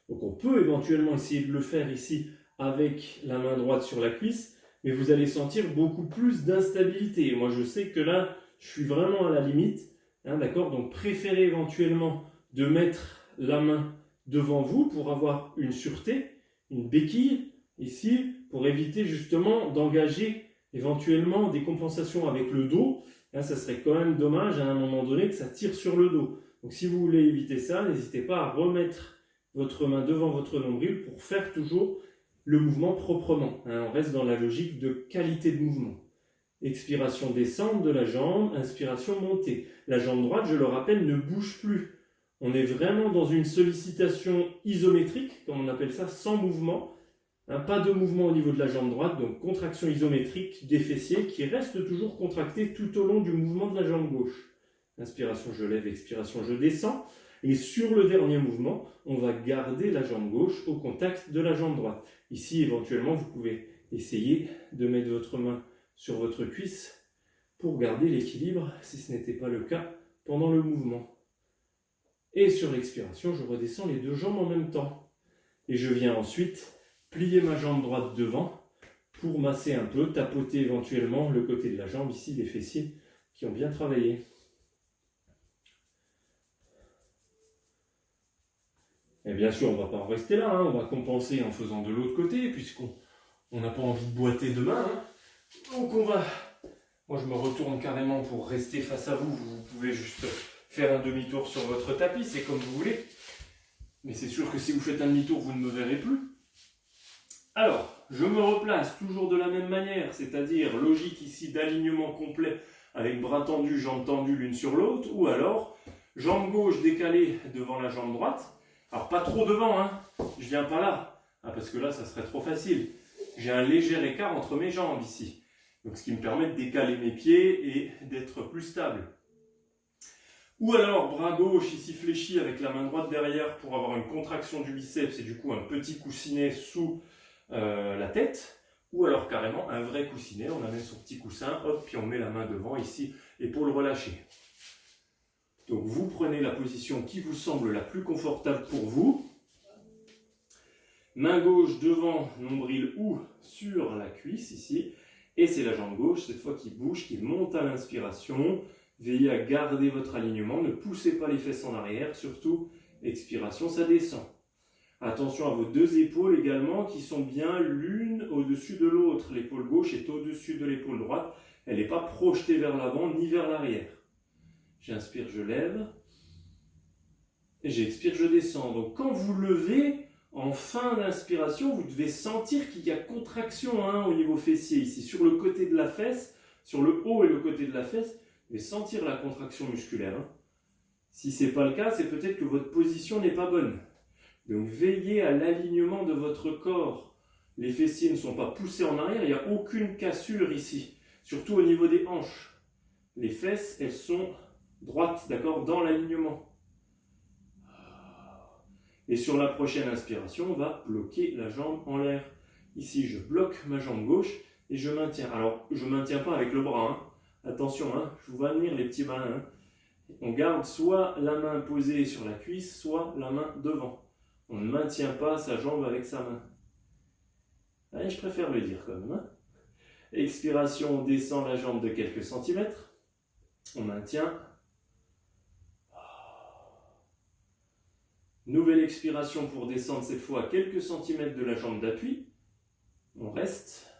Donc on peut éventuellement essayer de le faire ici avec la main droite sur la cuisse, mais vous allez sentir beaucoup plus d'instabilité. Et moi, je sais que là, je suis vraiment à la limite. Hein, d'accord ? Donc préférez éventuellement de mettre la main devant vous pour avoir une sûreté, une béquille ici, pour éviter justement d'engager éventuellement des compensations avec le dos. Là, ça serait quand même dommage à un moment donné que ça tire sur le dos. Donc si vous voulez éviter ça, n'hésitez pas à remettre votre main devant votre nombril pour faire toujours le mouvement proprement. On reste dans la logique de qualité de mouvement. Expiration, descente de la jambe, inspiration, montée. La jambe droite, je le rappelle, ne bouge plus. On est vraiment dans une sollicitation isométrique, comme on appelle ça, sans mouvement. Pas de mouvement au niveau de la jambe droite, donc contraction isométrique des fessiers qui reste toujours contractée tout au long du mouvement de la jambe gauche. Inspiration, je lève, expiration, je descends. Et sur le dernier mouvement, on va garder la jambe gauche au contact de la jambe droite. Ici, éventuellement, vous pouvez essayer de mettre votre main sur votre cuisse pour garder l'équilibre, si ce n'était pas le cas pendant le mouvement. Et sur l'expiration, je redescends les deux jambes en même temps. Et je viens ensuite plier ma jambe droite devant pour masser un peu, tapoter éventuellement le côté de la jambe, ici les fessiers qui ont bien travaillé. Et bien sûr, on ne va pas en rester là, hein. On va compenser en faisant de l'autre côté, puisqu'on n'a pas envie de boiter demain. Hein. Donc on va... Moi je me retourne carrément pour rester face à vous. Vous pouvez juste faire un demi-tour sur votre tapis, c'est comme vous voulez. Mais c'est sûr que si vous faites un demi-tour, vous ne me verrez plus. Alors, je me replace toujours de la même manière, c'est-à-dire logique ici d'alignement complet avec bras tendus, jambes tendues l'une sur l'autre, ou alors jambe gauche décalée devant la jambe droite. Alors pas trop devant, hein. Je viens pas là, parce que là ça serait trop facile. J'ai un léger écart entre mes jambes ici, donc ce qui me permet de décaler mes pieds et d'être plus stable. Ou alors bras gauche ici fléchi avec la main droite derrière pour avoir une contraction du biceps et du coup un petit coussinet sous la tête. Ou alors carrément un vrai coussinet, on amène son petit coussin, hop, puis on met la main devant ici, épaule relâchée. Donc vous prenez la position qui vous semble la plus confortable pour vous. Main gauche devant nombril ou sur la cuisse ici. Et c'est la jambe gauche cette fois qui bouge, qui monte à l'inspiration. Veillez à garder votre alignement, ne poussez pas les fesses en arrière, surtout expiration, ça descend. Attention à vos deux épaules également qui sont bien l'une au-dessus de l'autre. L'épaule gauche est au-dessus de l'épaule droite, elle n'est pas projetée vers l'avant ni vers l'arrière. J'inspire, je lève. Et j'expire, je descends. Donc quand vous levez, en fin d'inspiration, vous devez sentir qu'il y a contraction au niveau fessier ici. Sur le côté de la fesse, sur le haut et le côté de la fesse, vous devez sentir la contraction musculaire. Si ce n'est pas le cas, c'est peut-être que votre position n'est pas bonne. Donc veillez à l'alignement de votre corps. Les fessiers ne sont pas poussés en arrière, il n'y a aucune cassure ici. Surtout au niveau des hanches. Les fesses, elles sont droite, d'accord, dans l'alignement. Et sur la prochaine inspiration, on va bloquer la jambe en l'air. Ici, je bloque ma jambe gauche et je maintiens. Alors, je ne maintiens pas avec le bras. Attention, je vous vois venir les petits malins. On garde soit la main posée sur la cuisse, soit la main devant. On ne maintient pas sa jambe avec sa main. Allez, je préfère le dire quand même. Expiration, on descend la jambe de quelques centimètres. On maintient. Nouvelle expiration pour descendre cette fois à quelques centimètres de la jambe d'appui. On reste.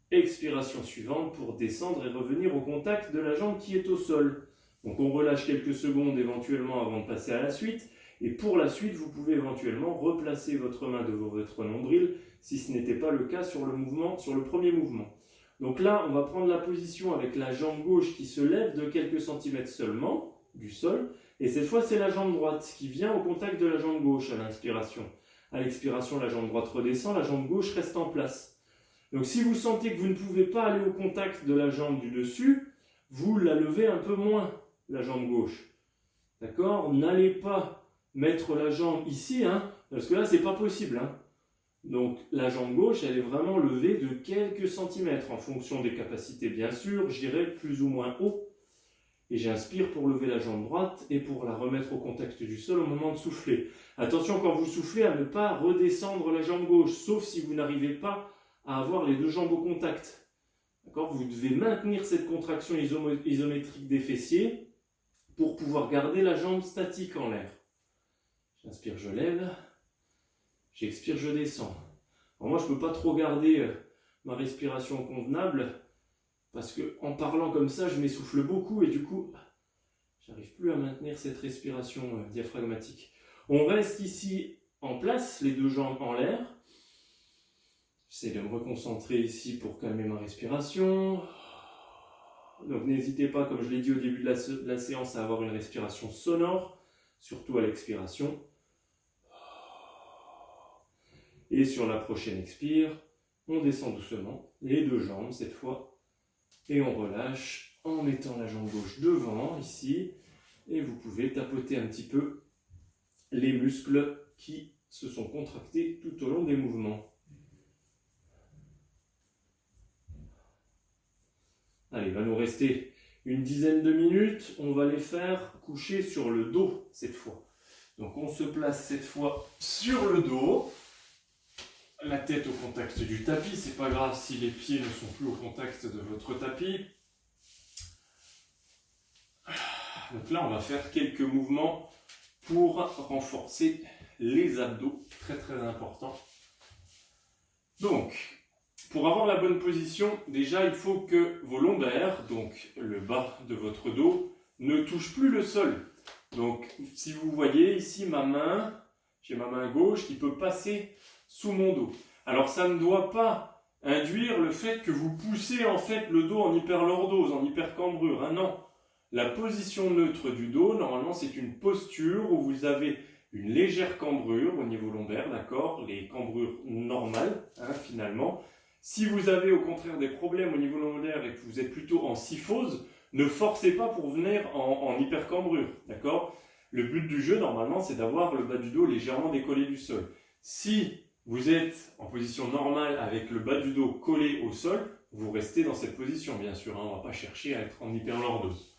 Expiration suivante pour descendre et revenir au contact de la jambe qui est au sol. Donc on relâche quelques secondes éventuellement avant de passer à la suite. Et pour la suite, vous pouvez éventuellement replacer votre main devant votre nombril si ce n'était pas le cas sur le premier mouvement. Donc là, on va prendre la position avec la jambe gauche qui se lève de quelques centimètres seulement du sol. Et cette fois, c'est la jambe droite qui vient au contact de la jambe gauche à l'inspiration. À l'expiration, la jambe droite redescend, la jambe gauche reste en place. Donc si vous sentez que vous ne pouvez pas aller au contact de la jambe du dessus, vous la levez un peu moins, la jambe gauche. D'accord ? N'allez pas mettre la jambe ici, parce que là, c'est pas possible. Donc la jambe gauche, elle est vraiment levée de quelques centimètres, en fonction des capacités bien sûr, j'irai plus ou moins haut. Et j'inspire pour lever la jambe droite et pour la remettre au contact du sol au moment de souffler. Attention quand vous soufflez à ne pas redescendre la jambe gauche, sauf si vous n'arrivez pas à avoir les deux jambes au contact. D'accord ? Vous devez maintenir cette contraction isométrique des fessiers pour pouvoir garder la jambe statique en l'air. J'inspire, je lève. J'expire, je descends. Alors moi, je ne peux pas trop garder ma respiration convenable parce qu'en parlant comme ça, je m'essouffle beaucoup et du coup, j'arrive plus à maintenir cette respiration diaphragmatique. On reste ici en place, les deux jambes en l'air. J'essaie de me reconcentrer ici pour calmer ma respiration. Donc n'hésitez pas, comme je l'ai dit au début de la séance, à avoir une respiration sonore, surtout à l'expiration. Et sur la prochaine expire, on descend doucement, les deux jambes cette fois, et on relâche en mettant la jambe gauche devant, ici, et vous pouvez tapoter un petit peu les muscles qui se sont contractés tout au long des mouvements. Allez, il va nous rester une dizaine de minutes. On va les faire coucher sur le dos cette fois. Donc on se place cette fois sur le dos, la tête au contact du tapis. C'est pas grave si les pieds ne sont plus au contact de votre tapis. Donc là, on va faire quelques mouvements pour renforcer les abdos, très très important. Donc, pour avoir la bonne position, déjà il faut que vos lombaires, donc le bas de votre dos, ne touchent plus le sol. Donc, si vous voyez ici ma main, j'ai ma main gauche qui peut passer sous mon dos. Alors, ça ne doit pas induire le fait que vous poussez en fait le dos en hyperlordose, en hypercambrure. Hein, non. La position neutre du dos, normalement, c'est une posture où vous avez une légère cambrure au niveau lombaire, d'accord? Les cambrures normales, hein, finalement. Si vous avez au contraire des problèmes au niveau lombaire et que vous êtes plutôt en syphose, ne forcez pas pour venir en hypercambrure, d'accord? Le but du jeu, normalement, c'est d'avoir le bas du dos légèrement décollé du sol. Si vous êtes en position normale avec le bas du dos collé au sol, vous restez dans cette position, bien sûr. Hein, on ne va pas chercher à être en hyperlordose.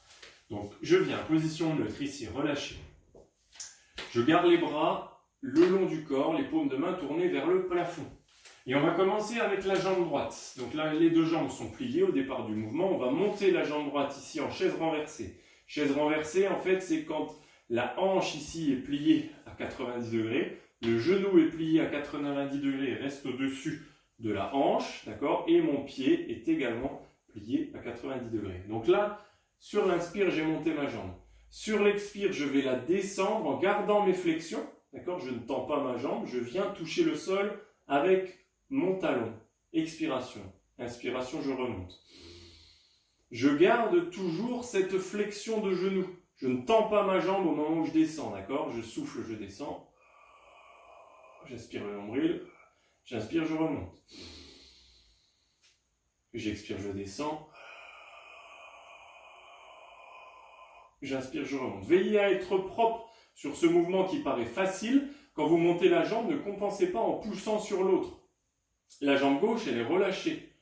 Donc, je viens, position neutre ici, relâché. Je garde les bras le long du corps, les paumes de main tournées vers le plafond. Et on va commencer avec la jambe droite. Donc là, les deux jambes sont pliées au départ du mouvement. On va monter la jambe droite ici en chaise renversée. Chaise renversée, en fait, c'est quand la hanche ici est pliée à 90 degrés, le genou est plié à 90 degrés et reste au-dessus de la hanche, d'accord? Et mon pied est également plié à 90 degrés. Donc là, sur l'inspire, j'ai monté ma jambe. Sur l'expire, je vais la descendre en gardant mes flexions. D'accord? Je ne tends pas ma jambe, je viens toucher le sol avec mon talon. Expiration. Inspiration, je remonte. Je garde toujours cette flexion de genou. Je ne tends pas ma jambe au moment où je descends. D'accord? Je souffle, je descends. J'inspire le nombril. J'inspire, je remonte. J'expire, je descends. J'inspire, je remonte. Veillez à être propre sur ce mouvement qui paraît facile. Quand vous montez la jambe, ne compensez pas en poussant sur l'autre. La jambe gauche, elle est relâchée.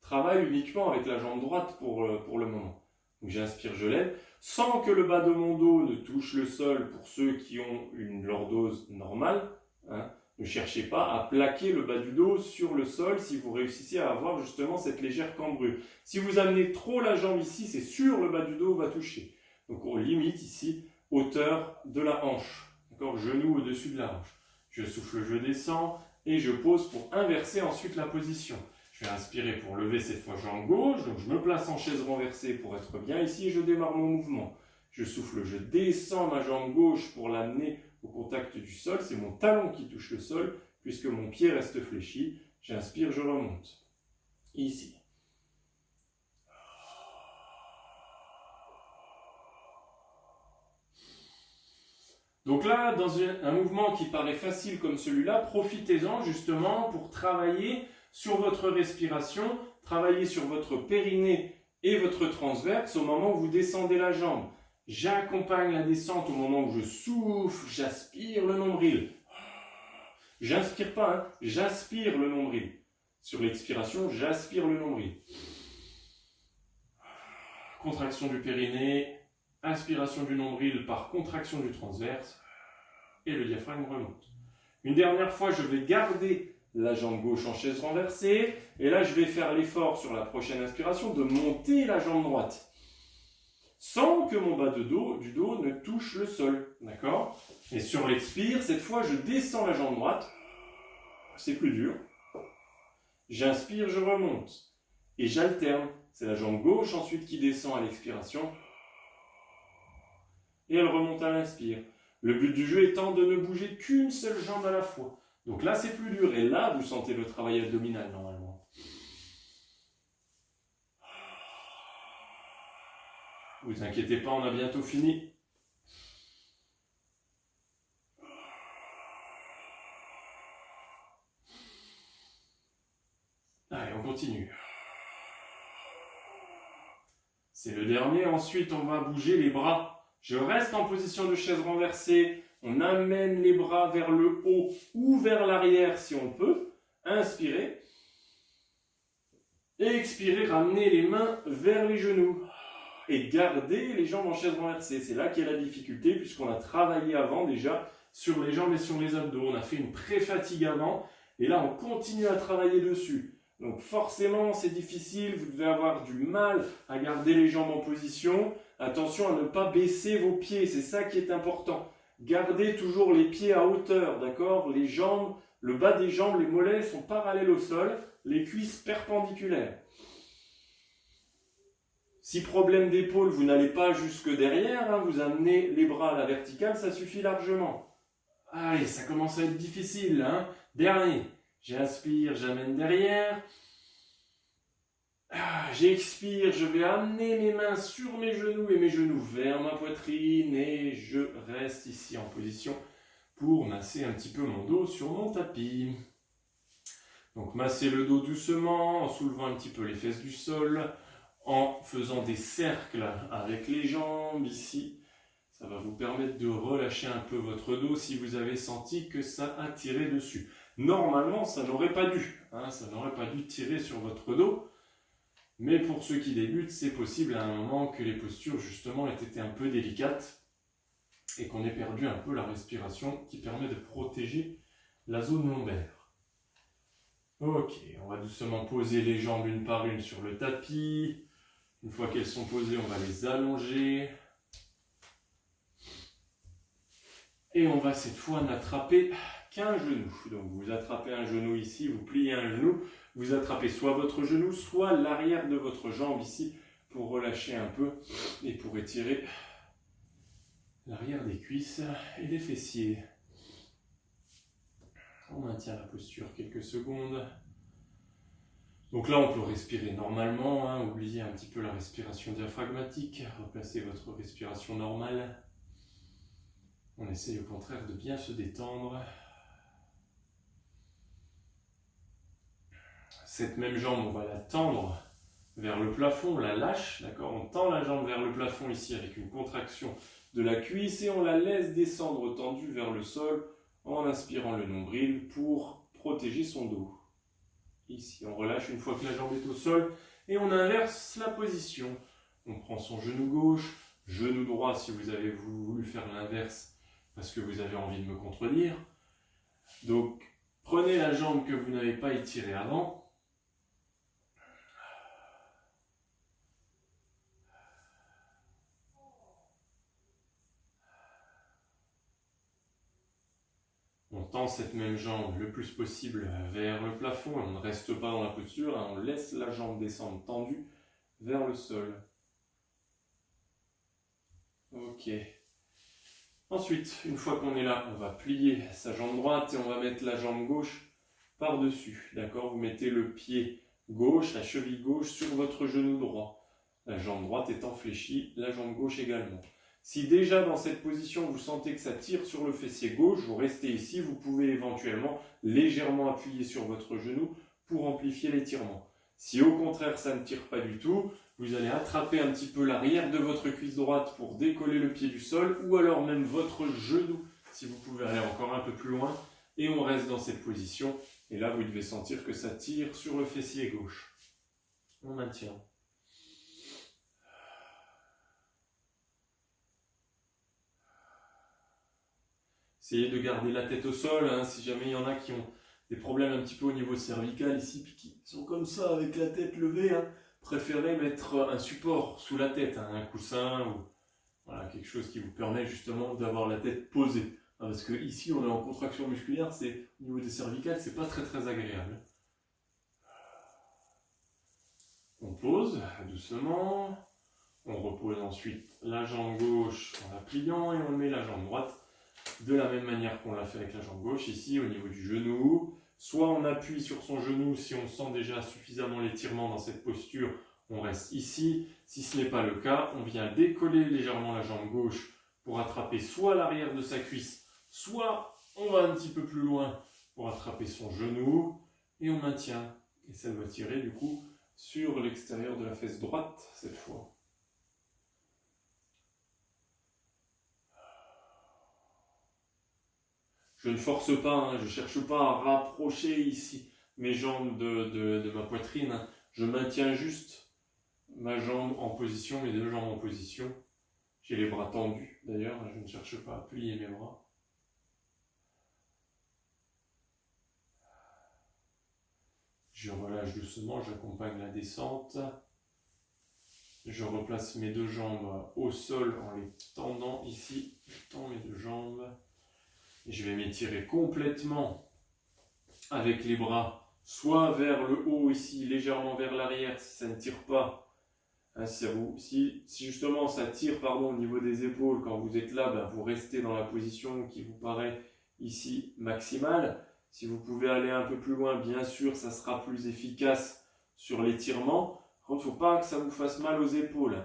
Travaille uniquement avec la jambe droite pour le moment. Donc j'inspire, je lève, sans que le bas de mon dos ne touche le sol pour ceux qui ont une lordose normale. Hein. Ne cherchez pas à plaquer le bas du dos sur le sol si vous réussissez à avoir justement cette légère cambrure. Si vous amenez trop la jambe ici, c'est sûr le bas du dos va toucher. Donc on limite ici, hauteur de la hanche. D'accord, genou au-dessus de la hanche. Je souffle, je descends et je pose pour inverser ensuite la position. Je vais inspirer pour lever cette fois jambe gauche. Donc je me place en chaise renversée pour être bien ici et je démarre mon mouvement. Je souffle, je descends ma jambe gauche pour l'amener au contact du sol. C'est mon talon qui touche le sol puisque mon pied reste fléchi. J'inspire, je remonte. Ici. Donc là, dans un mouvement qui paraît facile comme celui-là, profitez-en justement pour travailler sur votre respiration, travailler sur votre périnée et votre transverse au moment où vous descendez la jambe. J'accompagne la descente au moment où je souffle, j'aspire le nombril. J'inspire pas, hein, j'aspire le nombril. Sur l'expiration, j'aspire le nombril. Contraction du périnée. Inspiration du nombril par contraction du transverse et le diaphragme remonte. Une dernière fois, je vais garder la jambe gauche en chaise renversée et là, je vais faire l'effort sur la prochaine inspiration de monter la jambe droite sans que mon bas du dos ne touche le sol. D'accord? Et sur l'expire, cette fois, je descends la jambe droite. C'est plus dur. J'inspire, je remonte et j'alterne. C'est la jambe gauche ensuite qui descend à l'expiration. Et elle remonte à l'inspire. Le but du jeu étant de ne bouger qu'une seule jambe à la fois. Donc là, c'est plus dur. Et là, vous sentez le travail abdominal normalement. Vous inquiétez pas, on a bientôt fini. Allez, on continue. C'est le dernier. Ensuite, on va bouger les bras. Je reste en position de chaise renversée. On amène les bras vers le haut ou vers l'arrière si on peut. Inspirez. Et expirez, ramenez les mains vers les genoux. Et gardez les jambes en chaise renversée. C'est là qu'il y a la difficulté, puisqu'on a travaillé avant déjà sur les jambes et sur les abdos. On a fait une pré-fatigue avant, et là on continue à travailler dessus. Donc forcément c'est difficile, vous devez avoir du mal à garder les jambes en position. Attention à ne pas baisser vos pieds, c'est ça qui est important. Gardez toujours les pieds à hauteur, d'accord? Les jambes, le bas des jambes, les mollets sont parallèles au sol, les cuisses perpendiculaires. Si problème d'épaule, vous n'allez pas jusque derrière, hein, vous amenez les bras à la verticale, ça suffit largement. Allez, ça commence à être difficile, hein. Dernier, j'inspire, j'amène derrière. J'expire, je vais amener mes mains sur mes genoux et mes genoux vers ma poitrine et je reste ici en position pour masser un petit peu mon dos sur mon tapis. Donc masser le dos doucement en soulevant un petit peu les fesses du sol, en faisant des cercles avec les jambes ici. Ça va vous permettre de relâcher un peu votre dos si vous avez senti que ça a tiré dessus. Normalement, ça n'aurait pas dû, hein, ça n'aurait pas dû tirer sur votre dos. Mais pour ceux qui débutent, c'est possible à un moment que les postures justement aient été un peu délicates et qu'on ait perdu un peu la respiration qui permet de protéger la zone lombaire. Ok, on va doucement poser les jambes une par une sur le tapis. Une fois qu'elles sont posées, on va les allonger. Et on va cette fois n'attraper qu'un genou. Donc vous attrapez un genou ici, vous pliez un genou, vous attrapez soit votre genou, soit l'arrière de votre jambe ici pour relâcher un peu et pour étirer l'arrière des cuisses et des fessiers. On maintient la posture quelques secondes. Donc là, on peut respirer normalement, hein, oubliez un petit peu la respiration diaphragmatique, replacez votre respiration normale. On essaye au contraire de bien se détendre. Cette même jambe, on va la tendre vers le plafond, on la lâche, d'accord? On tend la jambe vers le plafond ici avec une contraction de la cuisse et on la laisse descendre tendue vers le sol en inspirant le nombril pour protéger son dos. Ici, on relâche une fois que la jambe est au sol et on inverse la position. On prend son genou gauche, genou droit si vous avez voulu faire l'inverse parce que vous avez envie de me contredire. Donc, prenez la jambe que vous n'avez pas étirée avant. On tend cette même jambe le plus possible vers le plafond. On ne reste pas dans la posture, hein, on laisse la jambe descendre tendue vers le sol. Ok. Ensuite, une fois qu'on est là, on va plier sa jambe droite et on va mettre la jambe gauche par-dessus. D'accord? Vous mettez le pied gauche, la cheville gauche sur votre genou droit. La jambe droite étant fléchie, la jambe gauche également. Si déjà dans cette position vous sentez que ça tire sur le fessier gauche, vous restez ici, vous pouvez éventuellement légèrement appuyer sur votre genou pour amplifier l'étirement. Si au contraire ça ne tire pas du tout, vous allez attraper un petit peu l'arrière de votre cuisse droite pour décoller le pied du sol ou alors même votre genou si vous pouvez aller encore un peu plus loin et on reste dans cette position et là vous devez sentir que ça tire sur le fessier gauche. On maintient. Essayez de garder la tête au sol, hein, si jamais il y en a qui ont des problèmes un petit peu au niveau cervical ici, puis qui sont comme ça avec la tête levée, hein, préférez mettre un support sous la tête, hein, un coussin ou voilà, quelque chose qui vous permet justement d'avoir la tête posée. Hein, parce que ici on est en contraction musculaire, c'est au niveau des cervicales, c'est pas très très agréable. On pose doucement, on repose ensuite la jambe gauche en la pliant et on met la jambe droite de la même manière qu'on l'a fait avec la jambe gauche, ici au niveau du genou. Soit on appuie sur son genou si on sent déjà suffisamment l'étirement dans cette posture, on reste ici. Si ce n'est pas le cas, on vient décoller légèrement la jambe gauche pour attraper soit l'arrière de sa cuisse, soit on va un petit peu plus loin pour attraper son genou et on maintient. Et ça doit tirer du coup sur l'extérieur de la fesse droite cette fois. Je ne force pas, hein, je ne cherche pas à rapprocher ici mes jambes de ma poitrine. Hein. Je maintiens juste ma jambe en position, mes deux jambes en position. J'ai les bras tendus d'ailleurs, je ne cherche pas à plier mes bras. Je relâche doucement, j'accompagne la descente. Je replace mes deux jambes au sol en les tendant ici. Je tends mes deux jambes. Et je vais m'étirer complètement avec les bras, soit vers le haut ici, légèrement vers l'arrière si ça ne tire pas. Hein, si justement ça tire au niveau des épaules, quand vous êtes là, vous restez dans la position qui vous paraît ici maximale. Si vous pouvez aller un peu plus loin, bien sûr, ça sera plus efficace sur l'étirement. Il ne faut pas que ça vous fasse mal aux épaules.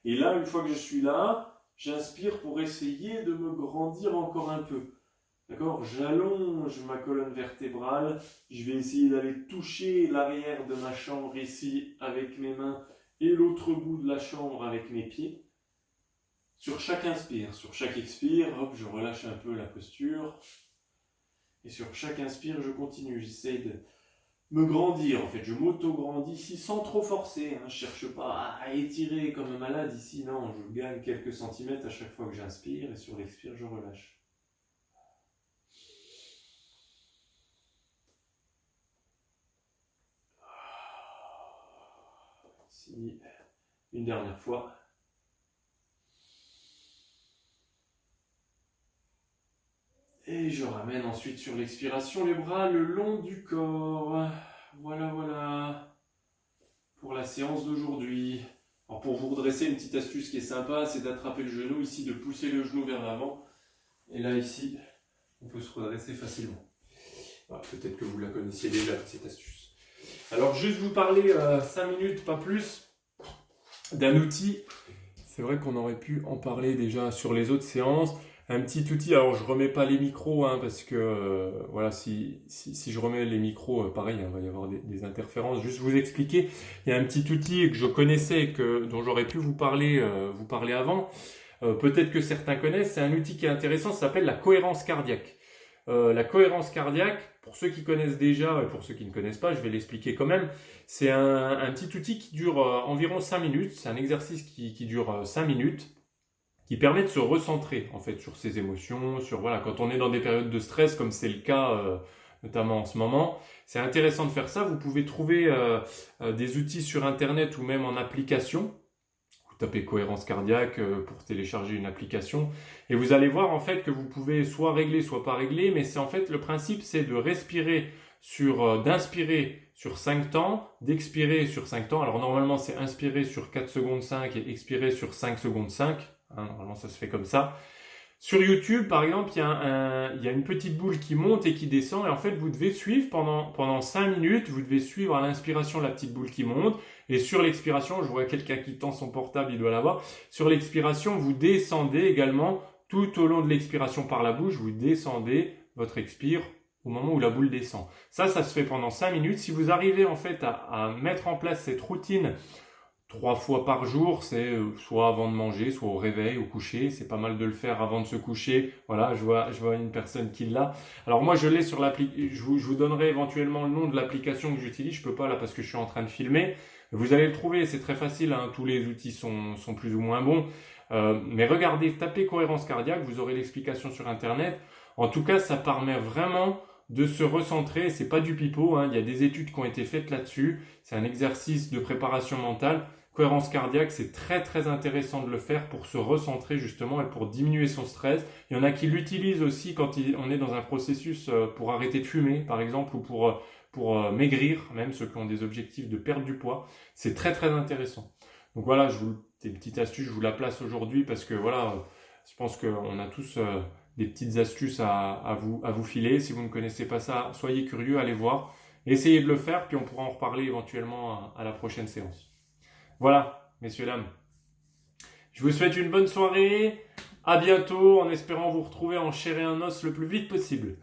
Et là, une fois que je suis là, j'inspire pour essayer de me grandir encore un peu. D'accord ? J'allonge ma colonne vertébrale. Je vais essayer d'aller toucher l'arrière de ma chambre ici avec mes mains et l'autre bout de la chambre avec mes pieds. Sur chaque inspire, sur chaque expire, hop, je relâche un peu la posture. Et sur chaque inspire, je continue. J'essaie de me grandir, en fait. Je m'auto-grandis ici sans trop forcer. Hein. Je ne cherche pas à étirer comme un malade ici. Non, je gagne quelques centimètres à chaque fois que j'inspire. Et sur l'expire, je relâche. Ici, une dernière fois. Et je ramène ensuite sur l'expiration les bras le long du corps. Voilà, voilà. Pour la séance d'aujourd'hui. Alors pour vous redresser, une petite astuce qui est sympa, c'est d'attraper le genou ici, de pousser le genou vers l'avant. Et là ici, on peut se redresser facilement. Voilà, peut-être que vous la connaissiez déjà, cette astuce. Alors juste vous parler 5 minutes, pas plus, d'un outil. C'est vrai qu'on aurait pu en parler déjà sur les autres séances. Un petit outil, alors je remets pas les micros, hein, parce que voilà, si je remets les micros, pareil, il va y avoir des interférences. Juste vous expliquer, il y a un petit outil que je connaissais, dont j'aurais pu vous parler avant. Peut-être que certains connaissent, c'est un outil qui est intéressant, ça s'appelle la cohérence cardiaque. La cohérence cardiaque, pour ceux qui connaissent déjà et pour ceux qui ne connaissent pas, je vais l'expliquer quand même. C'est un petit outil qui dure environ 5 minutes. C'est un exercice qui dure 5 minutes, qui permet de se recentrer en fait sur ses émotions, sur voilà, quand on est dans des périodes de stress comme c'est le cas notamment en ce moment. C'est intéressant de faire ça. Vous pouvez trouver des outils sur internet ou même en application. Vous tapez cohérence cardiaque pour télécharger une application et vous allez voir en fait que vous pouvez soit régler soit pas régler, mais c'est en fait le principe, c'est de respirer d'inspirer sur 5 temps, d'expirer sur 5 temps. Alors normalement c'est inspirer sur 4 secondes 5 et expirer sur 5 secondes 5. Hein, normalement ça se fait comme ça. Sur YouTube, par exemple, il y a une petite boule qui monte et qui descend. Et en fait, vous devez suivre pendant 5 minutes. Vous devez suivre à l'inspiration la petite boule qui monte. Et sur l'expiration, je vois quelqu'un qui tend son portable, il doit l'avoir. Sur l'expiration, vous descendez également tout au long de l'expiration par la bouche. Vous descendez votre expire au moment où la boule descend. Ça se fait pendant 5 minutes. Si vous arrivez en fait à mettre en place cette routine 3 fois par jour, c'est soit avant de manger, soit au réveil, au coucher. C'est pas mal de le faire avant de se coucher. Voilà, je vois une personne qui l'a. Alors moi, je l'ai sur l'appli. Je vous donnerai éventuellement le nom de l'application que j'utilise. Je peux pas là parce que je suis en train de filmer. Vous allez le trouver, c'est très facile. Hein. Tous les outils sont plus ou moins bons. Mais regardez, tapez cohérence cardiaque. Vous aurez l'explication sur Internet. En tout cas, ça permet vraiment de se recentrer. C'est pas du pipeau. Hein. Il y a des études qui ont été faites là-dessus. C'est un exercice de préparation mentale. Cohérence cardiaque, c'est très très intéressant de le faire pour se recentrer justement et pour diminuer son stress. Il y en a qui l'utilisent aussi quand on est dans un processus pour arrêter de fumer par exemple ou pour maigrir, même ceux qui ont des objectifs de perdre du poids. C'est très très intéressant. Donc voilà, c'est une petite astuce, je vous la place aujourd'hui parce que voilà, je pense qu'on a tous des petites astuces à vous filer. Si vous ne connaissez pas ça, soyez curieux, allez voir. Essayez de le faire, puis on pourra en reparler éventuellement à la prochaine séance. Voilà, messieurs, dames. Je vous souhaite une bonne soirée. À bientôt, en espérant vous retrouver en chair et en os le plus vite possible.